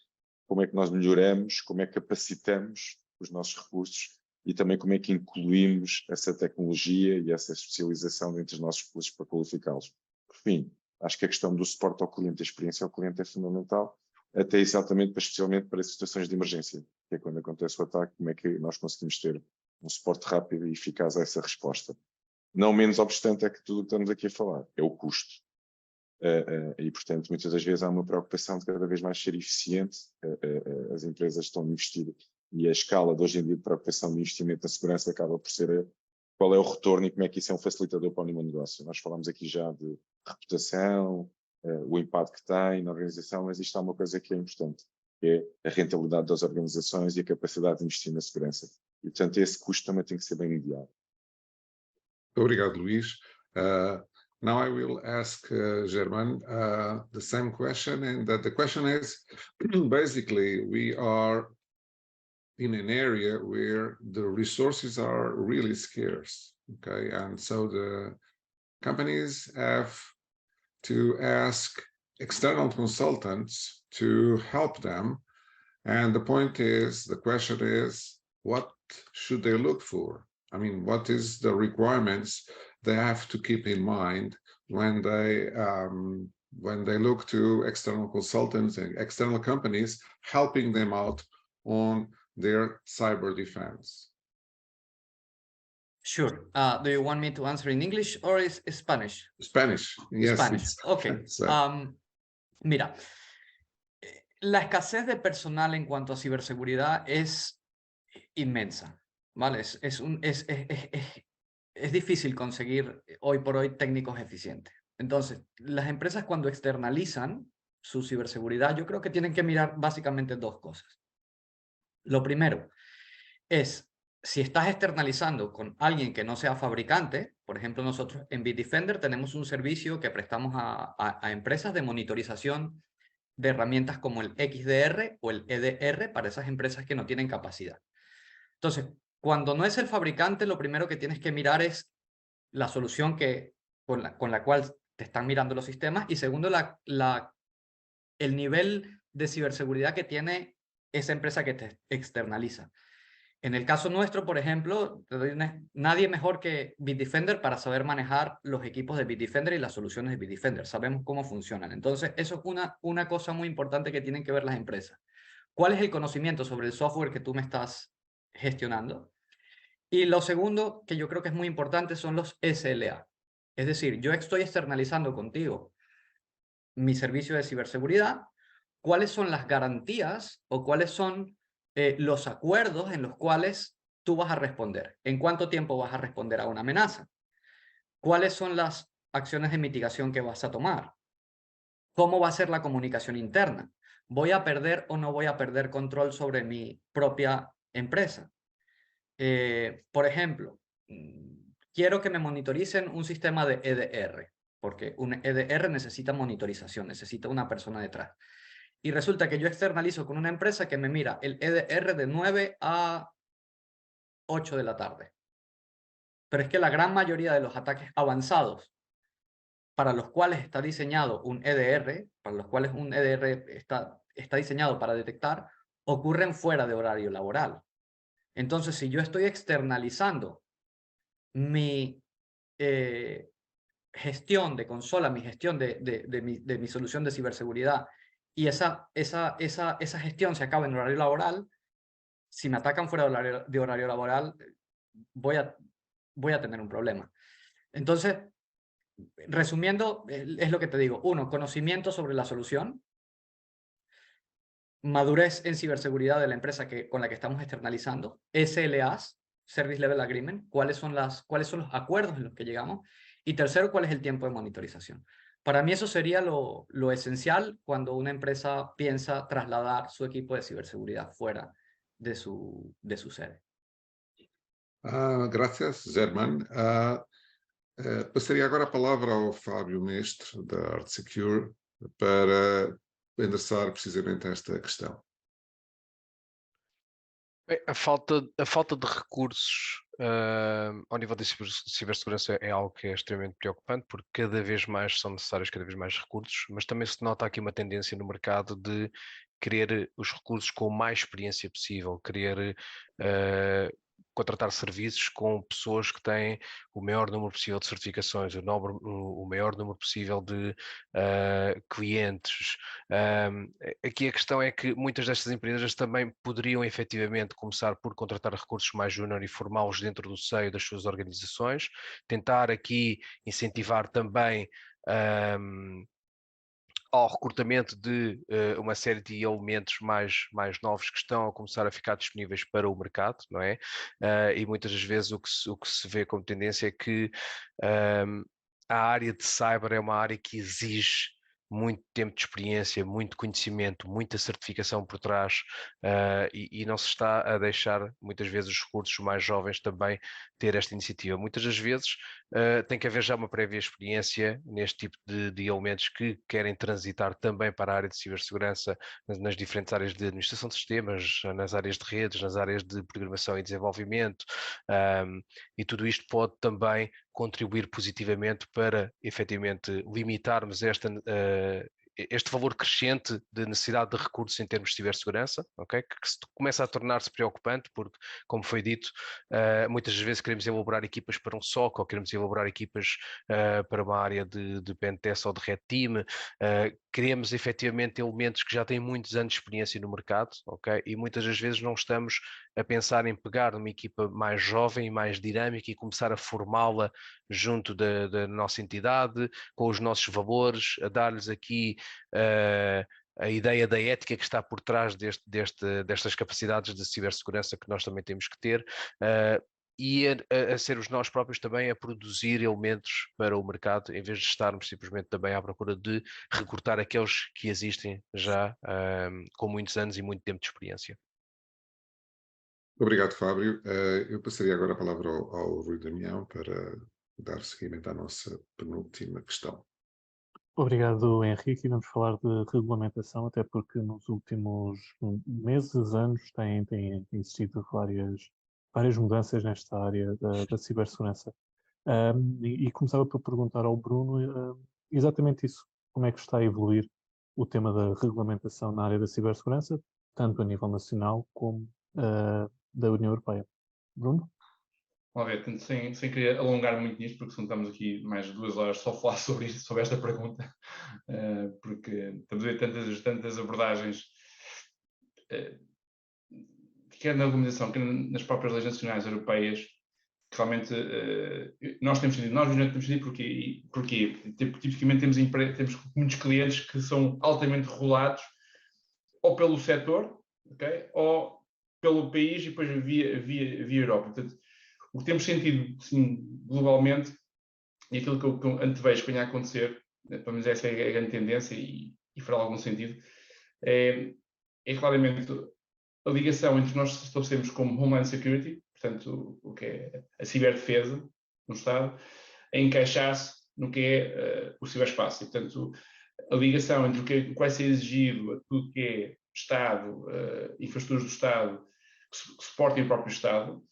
como é que nós melhoramos, como é que capacitamos os nossos recursos e também como é que incluímos essa tecnologia e essa especialização dentro dos nossos recursos para qualificá-los. Por fim, acho que a questão do suporte ao cliente, a experiência ao cliente é fundamental, até exatamente, especialmente para situações de emergência, que é quando acontece o ataque, como é que nós conseguimos ter um suporte rápido e eficaz a essa resposta. Não menos obstante é que tudo o que estamos aqui a falar é o custo. E, portanto, muitas das vezes há uma preocupação de cada vez mais ser eficiente. As empresas estão a investir e a escala de hoje em dia de preocupação de investimento na segurança acaba por ser qual é o retorno e como é que isso é um facilitador para o meu negócio. Nós falamos aqui já de reputação, o impacto que tem na organização, mas isto é uma coisa que é importante, que é a rentabilidade das organizações e a capacidade de investir na segurança. E, portanto, esse custo também tem que ser bem mediado. Obrigado, Luís. Now I will ask German the same question, and the question is, basically, we are in an area where the resources are really scarce, okay? And so the companies have to ask external consultants to help them. And the question is, what should they look for? I mean, what is the requirements they have to keep in mind when they look to external consultants and external companies helping them out on their cyber defense? Sure. Do you want me to answer in English or is Spanish? Spanish, yes. Spanish, okay. Mira, la escasez de personal en cuanto a ciberseguridad es inmensa, ¿vale? Es difícil conseguir hoy por hoy técnicos eficientes. Entonces, las empresas cuando externalizan su ciberseguridad, yo creo que tienen que mirar básicamente dos cosas. Lo primero es, si estás externalizando con alguien que no sea fabricante, por ejemplo, nosotros en Bitdefender tenemos un servicio que prestamos a empresas de monitorización de herramientas como el XDR o el EDR para esas empresas que no tienen capacidad. Entonces, cuando no es el fabricante, lo primero que tienes que mirar es la solución con la cual te están mirando los sistemas, y segundo, el nivel de ciberseguridad que tiene esa empresa que te externaliza. En el caso nuestro, por ejemplo, nadie mejor que Bitdefender para saber manejar los equipos de Bitdefender y las soluciones de Bitdefender. Sabemos cómo funcionan. Entonces, eso es una cosa muy importante que tienen que ver las empresas. ¿Cuál es el conocimiento sobre el software que tú me estás gestionando? Y lo segundo, que yo creo que es muy importante, son los SLA. Es decir, yo estoy externalizando contigo mi servicio de ciberseguridad. ¿Cuáles son las garantías o cuáles son los acuerdos en los cuales tú vas a responder? ¿En cuánto tiempo vas a responder a una amenaza? ¿Cuáles son las acciones de mitigación que vas a tomar? ¿Cómo va a ser la comunicación interna? ¿Voy a perder o no voy a perder control sobre mi propia empresa? Por ejemplo, quiero que me monitoricen un sistema de EDR, porque un EDR necesita monitorización, necesita una persona detrás. Y resulta que yo externalizo con una empresa que me mira el EDR de 9 a 8 de la tarde. Pero es que la gran mayoría de los ataques avanzados para los cuales está diseñado un EDR, para los cuales un EDR está diseñado para detectar, ocurren fuera de horario laboral. Entonces, si yo estoy externalizando mi gestión de consola, mi gestión de mi solución de ciberseguridad, y esa gestión se acaba en horario laboral, si me atacan fuera de horario laboral, voy a tener un problema. Entonces, resumiendo, es lo que te digo. Uno, conocimiento sobre la solución. Madurez en ciberseguridad de la empresa con la que estamos externalizando. SLAs, Service Level Agreement. ¿Cuáles son los acuerdos en los que llegamos? Y tercero, ¿cuál es el tiempo de monitorización? Para mí eso sería lo esencial cuando una empresa piensa trasladar su equipo de ciberseguridad fuera de su sede. Gracias, Germán. Passaria agora a palavra ao Fábio Mestre, da ArtSecure, para endereçar precisamente esta questão. Bem, a falta de recursos ao nível da cibersegurança é algo que é extremamente preocupante, porque cada vez mais são necessários cada vez mais recursos, mas também se nota aqui uma tendência no mercado de querer os recursos com mais experiência possível, querer contratar serviços com pessoas que têm o maior número possível de certificações, o maior número possível de clientes. Aqui a questão é que muitas destas empresas também poderiam efetivamente começar por contratar recursos mais júnior e formá-los dentro do seio das suas organizações, tentar aqui incentivar também ao recrutamento de uma série de elementos mais novos que estão a começar a ficar disponíveis para o mercado, não é? E muitas das vezes o que se vê como tendência é que a área de cyber é uma área que exige muito tempo de experiência, muito conhecimento, muita certificação por trás, e não se está a deixar muitas vezes os recursos mais jovens também ter esta iniciativa. Muitas das vezes tem que haver já uma prévia experiência neste tipo de elementos que querem transitar também para a área de cibersegurança nas diferentes áreas de administração de sistemas, nas áreas de redes, nas áreas de programação e desenvolvimento, e tudo isto pode também contribuir positivamente para efetivamente limitarmos este valor crescente de necessidade de recursos em termos de cibersegurança, okay? Que se começa a tornar-se preocupante, porque, como foi dito, muitas vezes queremos elaborar equipas para um SOC, ou queremos elaborar equipas para uma área de pentest ou de red team, queremos efetivamente elementos que já têm muitos anos de experiência no mercado, okay? E muitas das vezes não estamos a pensar em pegar uma equipa mais jovem e mais dinâmica e começar a formá-la junto da nossa entidade, com os nossos valores, a dar-lhes aqui a ideia da ética que está por trás destas capacidades de cibersegurança que nós também temos que ter, e a ser nós próprios também a produzir elementos para o mercado, em vez de estarmos simplesmente também à procura de recortar aqueles que existem já com muitos anos e muito tempo de experiência. Obrigado, Fábio. Eu passaria agora a palavra ao Rui Damião para dar seguimento à nossa penúltima questão. Obrigado, Henrique. E vamos falar de regulamentação, até porque nos últimos meses, anos, têm existido várias mudanças nesta área da cibersegurança. E começava por perguntar ao Bruno exatamente isso. Como é que está a evoluir o tema da regulamentação na área da cibersegurança, tanto a nível nacional como da União Europeia? Bruno? Vamos ver, sem querer alongar muito nisto, porque senão estamos aqui mais de 2 horas só a falar sobre isto, sobre esta pergunta, porque estamos a ver tantas abordagens, quer na regulamentação, quer nas próprias leis nacionais europeias, que realmente nós temos sentido porque tipicamente temos muitos clientes que são altamente regulados, ou pelo setor, okay, ou pelo país e depois via Europa. Portanto, o que temos sentido, sim, globalmente, e aquilo que eu antevejo que venha a acontecer, pelo menos essa é a grande tendência e fará algum sentido, é claramente a ligação entre nós estabelecemos como Homeland Security, portanto, o que é a ciberdefesa no Estado, a encaixar-se no que é o ciberespaço. E, portanto, a ligação entre o que vai ser exigido a tudo que é Estado, infraestruturas do Estado, que suportem o próprio Estado,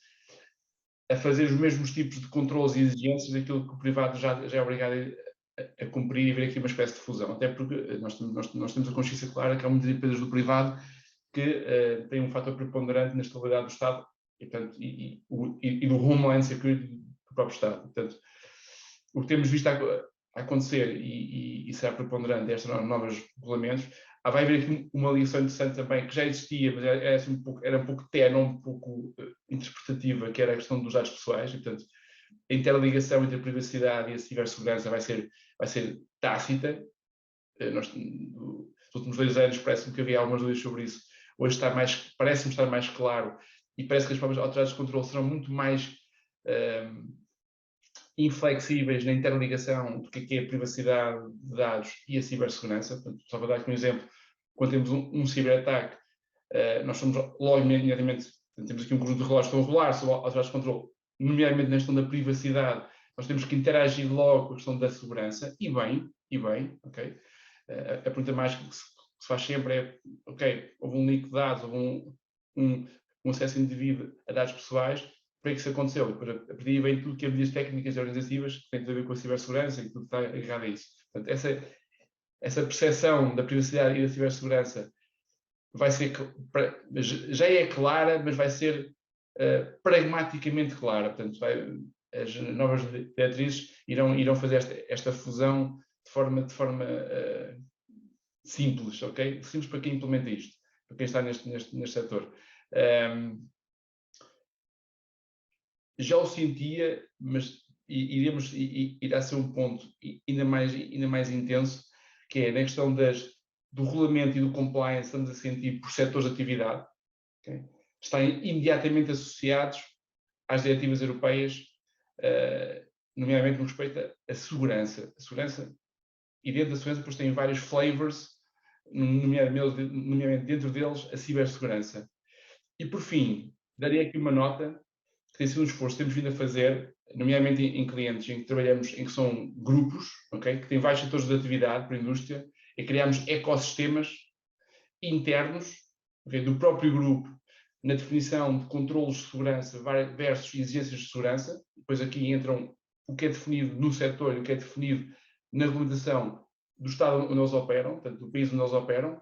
a fazer os mesmos tipos de controles e exigências daquilo que o privado já é obrigado a cumprir e haver aqui uma espécie de fusão. Até porque nós temos a consciência clara que há muitas empresas do privado que têm um fator preponderante na estabilidade do Estado e do Homeland Security do próprio Estado. Portanto, o que temos visto a acontecer e será preponderante estes novos regulamentos, vai haver aqui uma ligação interessante também, que já existia, mas era um pouco tenue, um pouco interpretativa, que era a questão dos dados pessoais, e, portanto, a interligação entre a privacidade e a cibersegurança vai ser tácita. Nos últimos 2 anos parece-me que havia algumas dúvidas sobre isso. Hoje parece-me estar mais claro, e parece que as próprias autoridades de controle serão muito mais inflexíveis na interligação do que é a privacidade de dados e a cibersegurança. Portanto, só para dar aqui um exemplo, quando temos um ciberataque, nós somos logo imediatamente, temos aqui um conjunto de relógios que estão a rolar sobre as autoridades de controle, nomeadamente na questão da privacidade, nós temos que interagir logo com a questão da segurança, e bem, ok? A pergunta mais que se faz sempre é, ok, houve um leak de dados, houve um acesso indevido a dados pessoais, para que isso aconteceu? E depois, a partir daí vem tudo que é medidas técnicas e organizativas que têm a ver com a cibersegurança e tudo está agarrado a isso. Portanto, essa percepção da privacidade e da cibersegurança vai ser, já é clara, mas vai ser pragmaticamente clara. Portanto, as novas diretrizes irão fazer esta fusão de forma simples, ok? Simples para quem implementa isto, para quem está neste setor. Já o sentia, mas irá ser um ponto ainda mais intenso, que é na questão do regulamento e do compliance, estamos a sentir por setores de atividade, okay? Estão imediatamente associados às diretivas europeias, nomeadamente no respeito à segurança. A segurança, e dentro da segurança depois tem vários flavors, nomeadamente dentro deles a cibersegurança. E por fim, daria aqui uma nota, que tem sido um esforço que temos vindo a fazer, nomeadamente em clientes em que trabalhamos, em que são grupos, okay, que têm vários setores de atividade para a indústria, e criamos ecossistemas internos, okay, do próprio grupo, na definição de controlos de segurança versus exigências de segurança. Depois aqui entram o que é definido no setor e o que é definido na regulamentação do Estado onde eles operam, portanto, do país onde eles operam,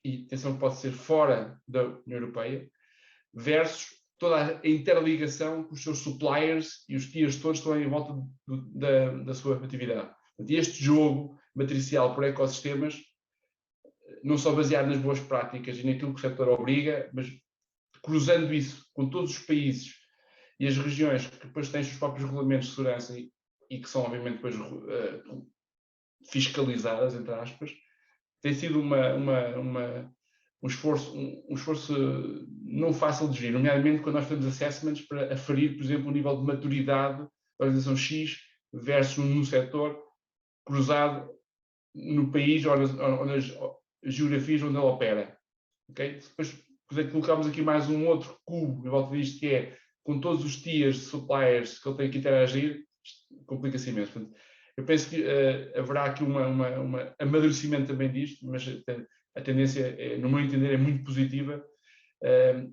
e atenção que pode ser fora da União Europeia, versus toda a interligação com os seus suppliers e os tiers todos estão em volta da sua atividade. Portanto, este jogo matricial por ecossistemas, não só baseado nas boas práticas e naquilo que o setor obriga, mas cruzando isso com todos os países e as regiões que depois têm os seus próprios regulamentos de segurança e que são, obviamente, depois fiscalizadas, entre aspas, tem sido um esforço não fácil de gerir, nomeadamente quando nós fazemos assessments para aferir, por exemplo, o nível de maturidade da organização X versus no setor cruzado no país ou nas geografias onde ele opera. Okay? Depois colocamos aqui mais um outro cubo em volta disto, que é com todos os tiers de suppliers que ele tem que interagir, complica-se imenso. Portanto, eu penso que haverá aqui um amadurecimento também disto, mas a tendência, no meu entender, é muito positiva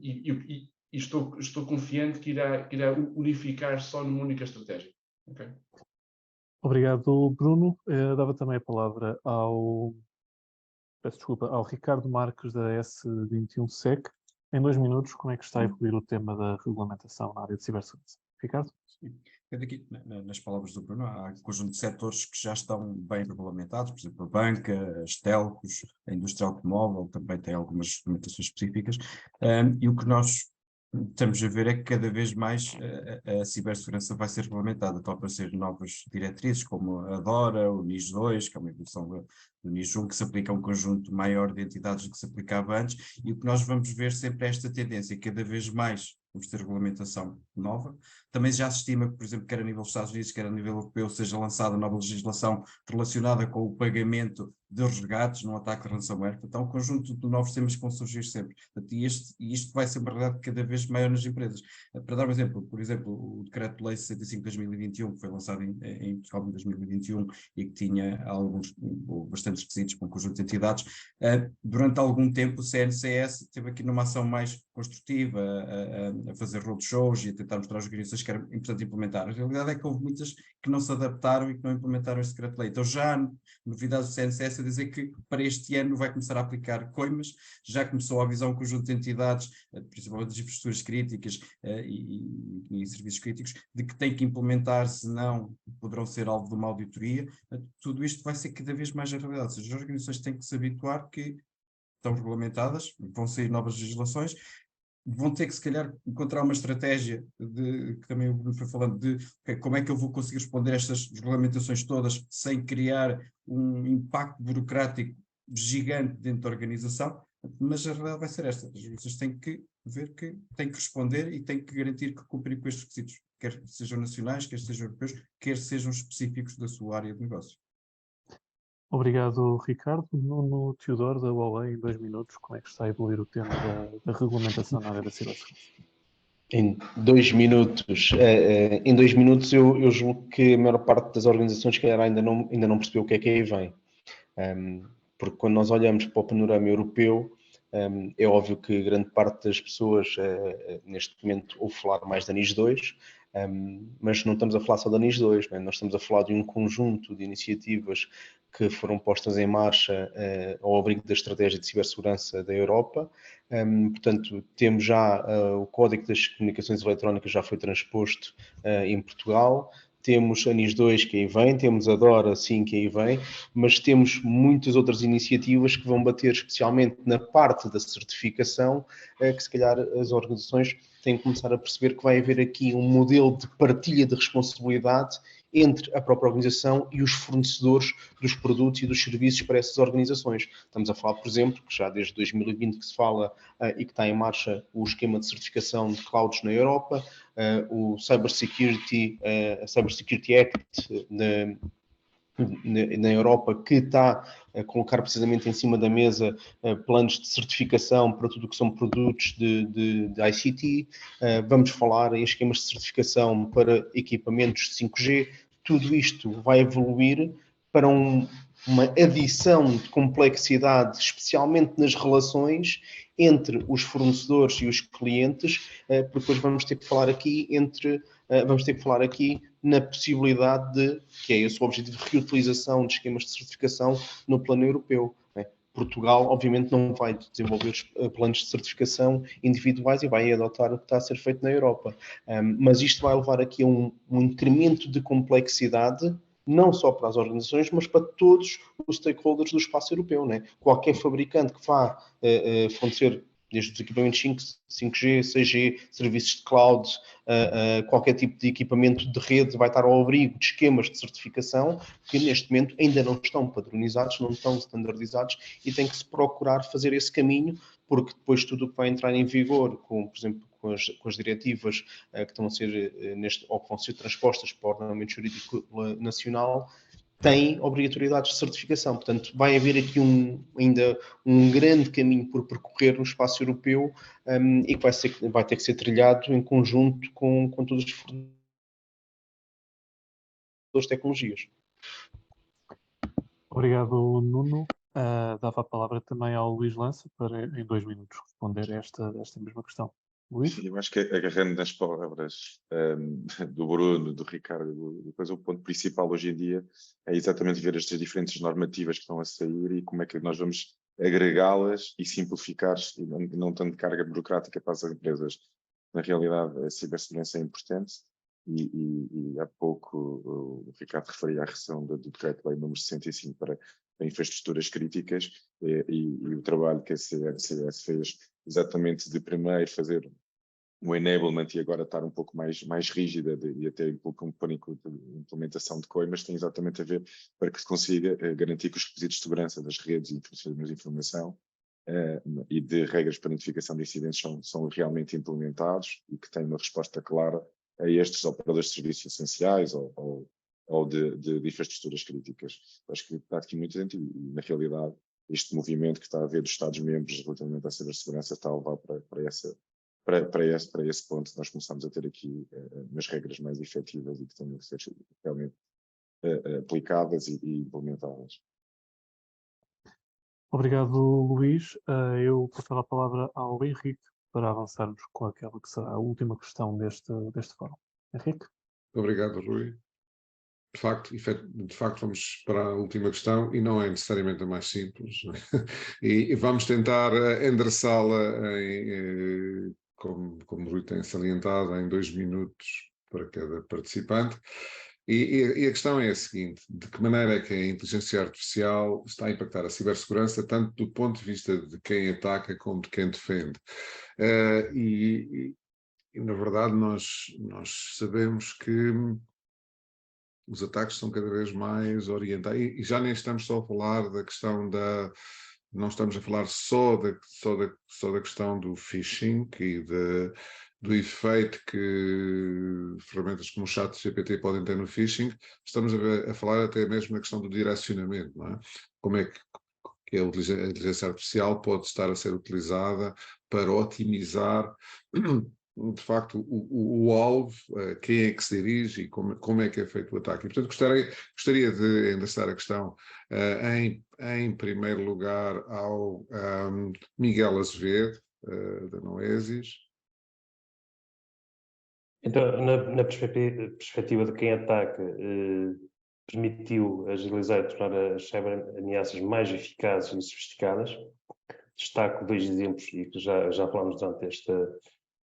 e estou confiante que irá unificar só numa única estratégia. Okay? Obrigado, Bruno. Dava também a palavra ao Ricardo Marques, da S21SEC. Em 2 minutos, como é que está a evoluir o tema da regulamentação na área de cibersegurança? Ricardo? Sim. Aqui, nas palavras do Bruno, há um conjunto de setores que já estão bem regulamentados, por exemplo, a banca, as telcos, a indústria automóvel também tem algumas regulamentações específicas, e o que nós estamos a ver é que cada vez mais a cibersegurança vai ser regulamentada. Estão a aparecer novas diretrizes, como a DORA, o NIS2, que é uma evolução do NIS1, que se aplica a um conjunto maior de entidades do que se aplicava antes, e o que nós vamos ver sempre é esta tendência, cada vez mais vamos ter regulamentação nova. Também já se estima que, por exemplo, quer a nível dos Estados Unidos, quer a nível europeu, seja lançada nova legislação relacionada com o pagamento de resgates num ataque de ransomware. Então, um conjunto de novos temas que vão surgir sempre. E isto vai ser, na verdade, cada vez maior nas empresas. Para dar um exemplo, por exemplo, o Decreto-Lei 65 de 2021, que foi lançado em Portugal em 2021 e que tinha bastantes requisitos para um conjunto de entidades, durante algum tempo o CNCS teve aqui numa ação mais construtiva, a fazer roadshows e a tentar mostrar às organizações que era importante implementar. A realidade é que houve muitas que não se adaptaram e que não implementaram esse decreto-lei. Então já há novidades do CNCS a dizer que para este ano vai começar a aplicar coimas, já começou a avisar um conjunto de entidades, principalmente das infraestruturas críticas e serviços críticos, de que têm que implementar, senão poderão ser alvo de uma auditoria. Tudo isto vai ser cada vez mais a realidade. Ou seja, as organizações têm que se habituar que estão regulamentadas, vão sair novas legislações, vão ter que, se calhar, encontrar uma estratégia que também o Bruno foi falando, de como é que eu vou conseguir responder a estas regulamentações todas sem criar um impacto burocrático gigante dentro da organização, mas a realidade vai ser esta. As organizações têm que ver que têm que responder e têm que garantir que cumprem com estes requisitos, quer sejam nacionais, quer sejam europeus, quer sejam específicos da sua área de negócio. Obrigado, Ricardo. Nuno Teodoro, da Huawei, em 2 minutos, como é que está a evoluir o tema da regulamentação na área da cibersegurança? Em 2 minutos, eu julgo que a maior parte das organizações, calhar, ainda não percebeu o que é aí vem. Porque quando nós olhamos para o panorama europeu, é óbvio que grande parte das pessoas, neste momento, ouve falar mais da NIS2, mas não estamos a falar só da NIS2, não é? Nós estamos a falar de um conjunto de iniciativas que foram postas em marcha ao abrigo da estratégia de cibersegurança da Europa. Portanto, temos já o Código das Comunicações Eletrónicas já foi transposto em Portugal. Temos a NIS2 que aí vem, temos a DORA sim que aí vem, mas temos muitas outras iniciativas que vão bater especialmente na parte da certificação, que se calhar as organizações têm que começar a perceber que vai haver aqui um modelo de partilha de responsabilidade entre a própria organização e os fornecedores dos produtos e dos serviços para essas organizações. Estamos a falar, por exemplo, que já desde 2020 que se fala e que está em marcha o esquema de certificação de clouds na Europa, o Cybersecurity Act na Europa, que está a colocar precisamente em cima da mesa planos de certificação para tudo o que são produtos de ICT. Vamos falar em esquemas de certificação para equipamentos de 5G. Tudo isto vai evoluir para uma adição de complexidade, especialmente nas relações entre os fornecedores e os clientes, porque depois vamos ter que falar aqui na possibilidade de, que é esse o objetivo, de reutilização de esquemas de certificação no plano europeu. Portugal, obviamente, não vai desenvolver planos de certificação individuais e vai adotar o que está a ser feito na Europa. Mas isto vai levar aqui a um incremento de complexidade, não só para as organizações, mas para todos os stakeholders do espaço europeu. Qualquer fabricante que vá fornecer, desde os equipamentos 5G, 6G, serviços de cloud, qualquer tipo de equipamento de rede vai estar ao abrigo de esquemas de certificação que neste momento ainda não estão padronizados, não estão standardizados e tem que se procurar fazer esse caminho porque depois tudo o que vai entrar em vigor, com, por exemplo, com as diretivas que estão a ser, ou que vão ser transpostas para o ordenamento jurídico nacional, tem obrigatoriedade de certificação. Portanto, vai haver aqui ainda um grande caminho por percorrer no espaço europeu e que vai ter que ser trilhado em conjunto com todos os fornecedores de tecnologias. Obrigado, Nuno. Dava a palavra também ao Luís Lança para, em 2 minutos, responder esta mesma questão. Luís? Eu acho que, agarrando nas palavras do Bruno, do Ricardo, depois o ponto principal hoje em dia é exatamente ver estas diferentes normativas que estão a sair e como é que nós vamos agregá-las e simplificar, e não tanto carga burocrática para as empresas. Na realidade, a cibersegurança é importante e há pouco o Ricardo referia à revisão do Decreto-Lei número 65 para infraestruturas críticas e o trabalho que a CS fez exatamente de primeiro fazer o enablement e agora estar um pouco mais rígida e até um pânico de implementação de COI, mas tem exatamente a ver para que se consiga garantir que os requisitos de segurança das redes e de informação e de regras para identificação de incidentes são realmente implementados e que têm uma resposta clara a estes operadores de serviços essenciais ou de infraestruturas críticas. Acho que está aqui muito dentro e, na realidade, este movimento que está a haver dos Estados-membros relativamente à cibersegurança está a levar para esse ponto. Nós começamos a ter aqui umas regras mais efetivas e que têm que ser realmente aplicadas e implementadas. Obrigado, Luís. Eu passava a palavra ao Henrique para avançarmos com aquela que será a última questão deste fórum. Henrique? Obrigado, Rui. De facto, vamos para a última questão e não é necessariamente a mais simples. E vamos tentar endereçá-la, como o Rui tem salientado, em 2 minutos para cada participante. E a questão é a seguinte: de que maneira é que a inteligência artificial está a impactar a cibersegurança, tanto do ponto de vista de quem ataca como de quem defende? E na verdade, nós sabemos que os ataques são cada vez mais orientados, e já nem estamos só a falar da questão não estamos a falar só da questão do phishing e do efeito que ferramentas como o ChatGPT podem ter no phishing. Estamos a falar até mesmo da questão do direcionamento, não é? Como é que a inteligência artificial pode estar a ser utilizada para otimizar de facto o alvo, quem é que se dirige e como é que é feito o ataque. E, portanto, gostaria de endereçar a questão em primeiro lugar ao Miguel Azevedo, da Noesis. Então, na perspectiva de quem ataca, permitiu agilizar e tornar as cyber-ameaças mais eficazes e sofisticadas. Destaco 2 exemplos e que já falámos durante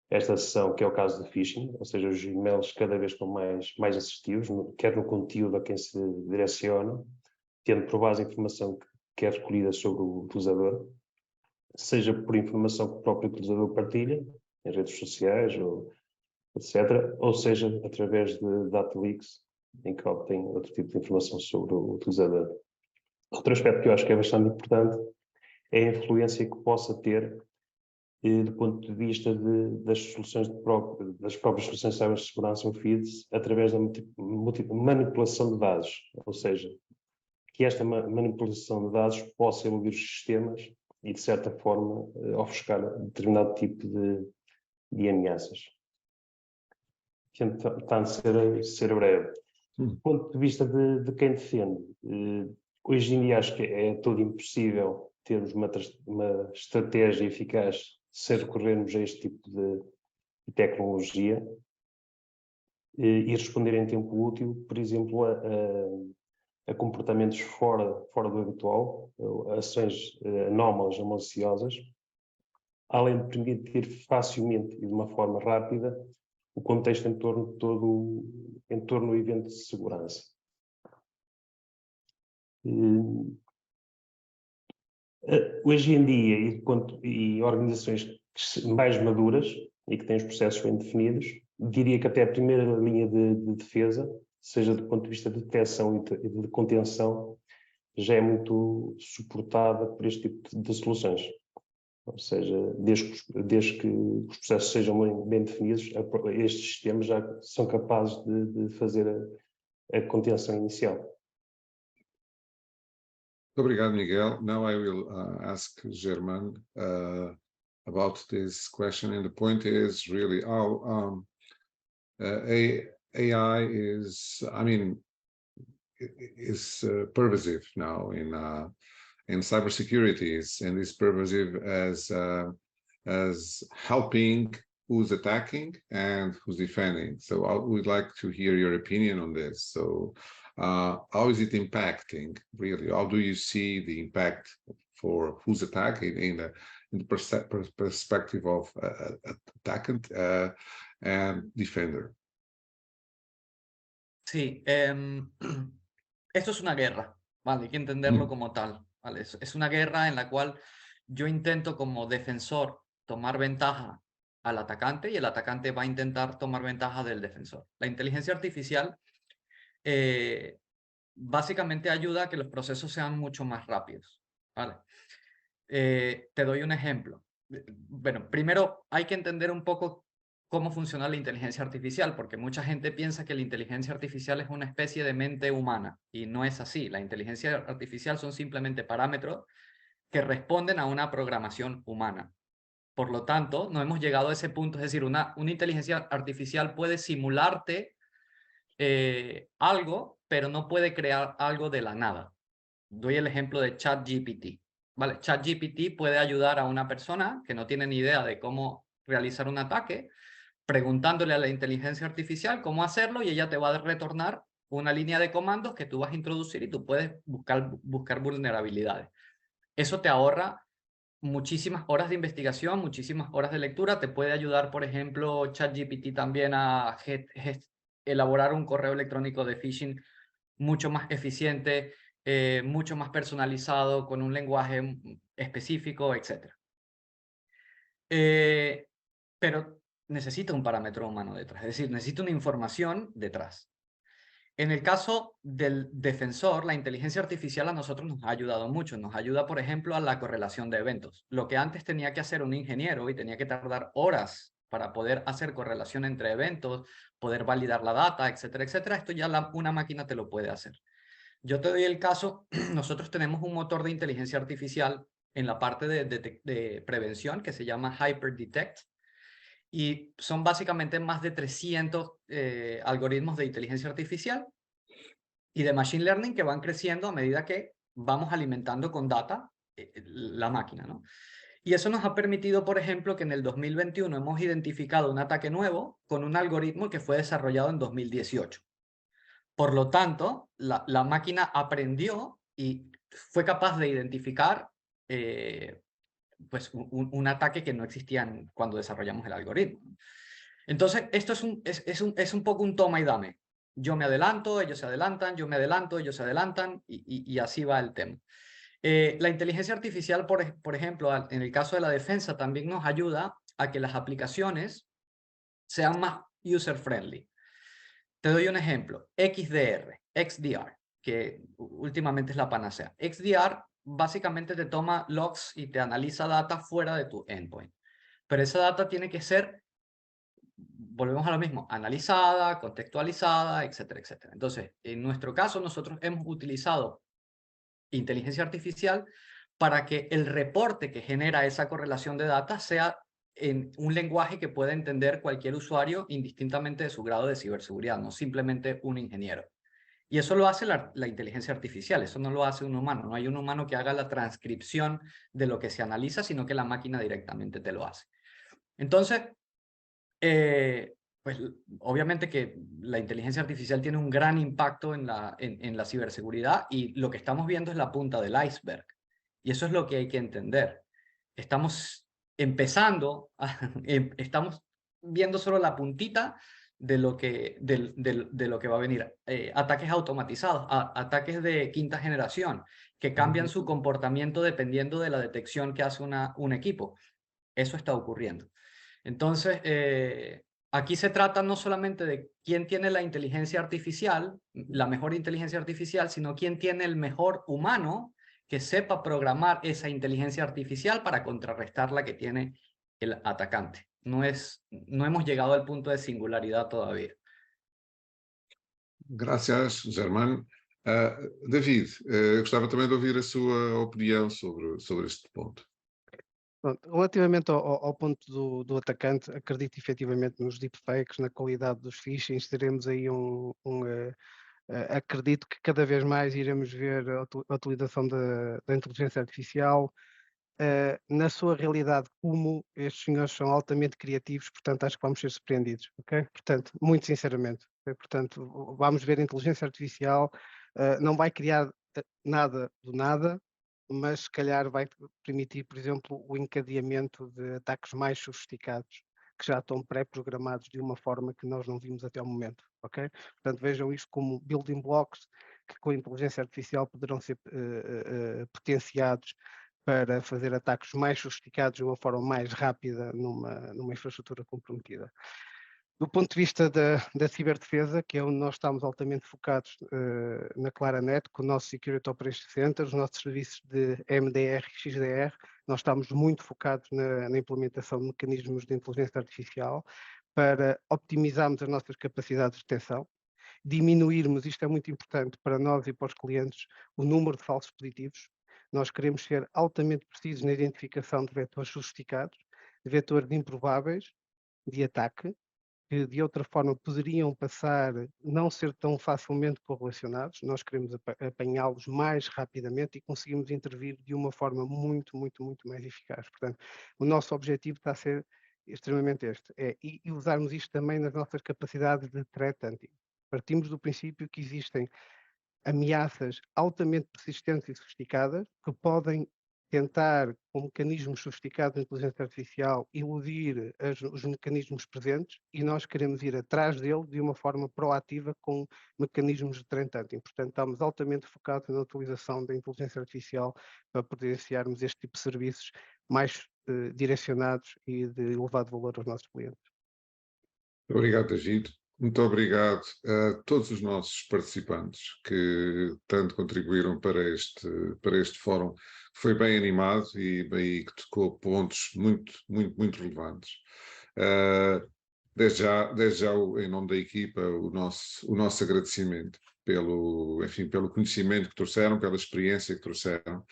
esta sessão, que é o caso do phishing, ou seja, os e-mails cada vez estão mais assertivos, quer no conteúdo a quem se direciona, tendo por base a informação que é recolhida sobre o utilizador, seja por informação que o próprio utilizador partilha, em redes sociais, etc., ou seja, através de data leaks, em que obtém outro tipo de informação sobre o utilizador. Outro aspecto que eu acho que é bastante importante é a influência que possa ter do ponto de vista das próprias soluções de cibersegurança, o FIDS, através da manipulação de dados, ou seja, que esta manipulação de dados possa eludir os sistemas e, de certa forma, ofuscar determinado tipo de ameaças. Tentando ser breve. Do ponto de vista de quem defende, hoje em dia acho que é todo impossível termos uma estratégia eficaz sem recorrermos a este tipo de tecnologia e responder em tempo útil, por exemplo, a comportamentos fora do habitual, ações anómalas ou maliciosas, além de permitir facilmente e de uma forma rápida o contexto em torno do evento de segurança. Hoje em dia, e organizações mais maduras e que têm os processos bem definidos, diria que até a primeira linha de defesa, seja do ponto de vista de detecção e de contenção, já é muito suportada por este tipo de soluções. Ou seja, desde que os processos sejam bem definidos, estes sistemas já são capazes de fazer a contenção inicial. Muito obrigado, Miguel. Now I will ask German about this question, and the point is really how AI is, I mean, is pervasive now in cybersecurity, and is pervasive as helping who's attacking and who's defending. So I would like to hear your opinion on this. So how is it impacting, really? How do you see the impact for who's attacking in the perspective of attackant and defender? Sí, esto es una guerra, ¿vale? Hay que entenderlo como tal, ¿vale? Es una guerra en la cual yo intento como defensor tomar ventaja al atacante y el atacante va a intentar tomar ventaja del defensor. La inteligencia artificial básicamente ayuda a que los procesos sean mucho más rápidos, ¿vale? Te doy un ejemplo. Bueno, primero hay que entender un poco cómo funciona la inteligencia artificial, porque mucha gente piensa que la inteligencia artificial es una especie de mente humana, y no es así. La inteligencia artificial son simplemente parámetros que responden a una programación humana. Por lo tanto, no hemos llegado a ese punto, es decir, una inteligencia artificial puede simularte algo, pero no puede crear algo de la nada. Doy el ejemplo de ChatGPT. ¿Vale? ChatGPT puede ayudar a una persona que no tiene ni idea de cómo realizar un ataque, preguntándole a la inteligencia artificial cómo hacerlo, y ella te va a retornar una línea de comandos que tú vas a introducir y tú puedes buscar vulnerabilidades. Eso te ahorra muchísimas horas de investigación, muchísimas horas de lectura. Te puede ayudar, por ejemplo, ChatGPT también a elaborar un correo electrónico de phishing mucho más eficiente, mucho más personalizado, con un lenguaje específico, etc. Pero necesita un parámetro humano detrás, es decir, necesita una información detrás. En el caso del defensor, la inteligencia artificial a nosotros nos ha ayudado mucho. Nos ayuda, por ejemplo, a la correlación de eventos. Lo que antes tenía que hacer un ingeniero y tenía que tardar horas para poder hacer correlación entre eventos, poder validar la data, etcétera, etcétera, esto ya una máquina te lo puede hacer. Yo te doy el caso, nosotros tenemos un motor de inteligencia artificial en la parte de prevención que se llama HyperDetect, y son básicamente más de 300 algoritmos de inteligencia artificial y de machine learning que van creciendo a medida que vamos alimentando con data la máquina, ¿no? Y eso nos ha permitido, por ejemplo, que en el 2021 hemos identificado un ataque nuevo con un algoritmo que fue desarrollado en 2018. Por lo tanto, la máquina aprendió y fue capaz de identificar pues un ataque que no existía cuando desarrollamos el algoritmo. Entonces, esto es un poco un toma y dame. Yo me adelanto, ellos se adelantan, yo me adelanto, ellos se adelantan, y así va el tema. La inteligencia artificial, por ejemplo, en el caso de la defensa, también nos ayuda a que las aplicaciones sean más user-friendly. Te doy un ejemplo, XDR, que últimamente es la panacea. XDR básicamente te toma logs y te analiza data fuera de tu endpoint. Pero esa data tiene que ser, volvemos a lo mismo, analizada, contextualizada, etcétera, etcétera. Entonces, en nuestro caso, nosotros hemos utilizado inteligencia artificial para que el reporte que genera esa correlación de data sea en un lenguaje que pueda entender cualquier usuario indistintamente de su grado de ciberseguridad, no simplemente un ingeniero. Y eso lo hace la inteligencia artificial, eso no lo hace un humano. No hay un humano que haga la transcripción de lo que se analiza, sino que la máquina directamente te lo hace. Entonces, pues obviamente que la inteligencia artificial tiene un gran impacto en la ciberseguridad, y lo que estamos viendo es la punta del iceberg. Y eso es lo que hay que entender. Estamos empezando, estamos viendo solo la puntita de lo que va a venir. Ataques automatizados, ataques de quinta generación, que cambian su comportamiento dependiendo de la detección que hace un equipo. Eso está ocurriendo. Entonces, aquí se trata no solamente de quién tiene la inteligencia artificial, la mejor inteligencia artificial, sino quién tiene el mejor humano que sepa programar esa inteligencia artificial para contrarrestar la que tiene el atacante. No hemos llegado al punto de singularidad todavía. Graças, Germán. David, gostava também de ouvir a sua opinião sobre este ponto. Pronto, relativamente ao ponto do atacante, acredito efetivamente nos deepfakes, na qualidade dos phishings, teremos aí acredito que cada vez mais iremos ver a utilização da inteligência artificial na sua realidade, como estes senhores são altamente criativos, portanto acho que vamos ser surpreendidos, ok? Portanto, muito sinceramente, okay? Portanto, vamos ver a inteligência artificial, não vai criar nada do nada, mas se calhar vai permitir, por exemplo, o encadeamento de ataques mais sofisticados, que já estão pré-programados de uma forma que nós não vimos até o momento, ok? Portanto, vejam isto como building blocks que com a inteligência artificial poderão ser potenciados para fazer ataques mais sofisticados de uma forma mais rápida numa infraestrutura comprometida. Do ponto de vista da ciberdefesa, que é onde nós estamos altamente focados na Claranet, com o nosso Security Operations Center, os nossos serviços de MDR e XDR, nós estamos muito focados na implementação de mecanismos de inteligência artificial para optimizarmos as nossas capacidades de detecção, diminuirmos, isto é muito importante para nós e para os clientes, o número de falsos positivos. Nós queremos ser altamente precisos na identificação de vetores sofisticados, de vetores improváveis de ataque, que de outra forma poderiam passar, não ser tão facilmente correlacionados. Nós queremos apanhá-los mais rapidamente e conseguimos intervir de uma forma muito mais eficaz. Portanto, o nosso objetivo está a ser extremamente este, e usarmos isto também nas nossas capacidades de threat hunting. Partimos do princípio que existem ameaças altamente persistentes e sofisticadas que podem tentar, com mecanismos sofisticados de inteligência artificial, eludir os mecanismos presentes e nós queremos ir atrás dele de uma forma proativa com mecanismos de threat hunting. Portanto, estamos altamente focados na utilização da inteligência artificial para potenciarmos este tipo de serviços mais direcionados e de elevado valor aos nossos clientes. Obrigado, David. Muito obrigado a todos os nossos participantes que tanto contribuíram para este fórum, que foi bem animado e que tocou pontos muito relevantes. Desde já, em nome da equipa, o nosso agradecimento pelo conhecimento que trouxeram, pela experiência que trouxeram,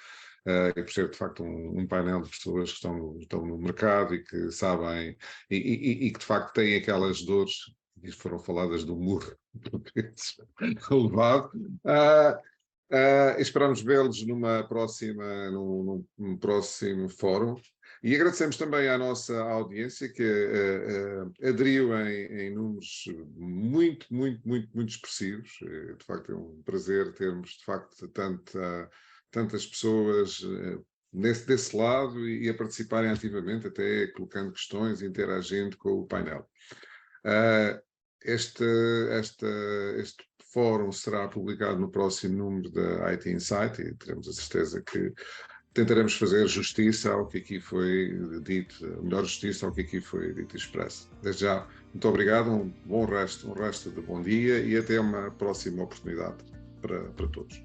e por ser de facto um painel de pessoas que estão no mercado e que sabem e que de facto têm aquelas dores que foram faladas do muro elevado. Esperamos vê-los num próximo fórum. E agradecemos também à nossa audiência que aderiu em números muito expressivos. De facto, é um prazer termos de facto tantas pessoas desse lado e a participarem ativamente, até colocando questões e interagindo com o painel. Este fórum será publicado no próximo número da IT Insight e teremos a certeza que tentaremos fazer justiça ao que aqui foi dito, melhor justiça ao que aqui foi dito e expresso. Desde já, muito obrigado, um resto de bom dia e até uma próxima oportunidade para todos.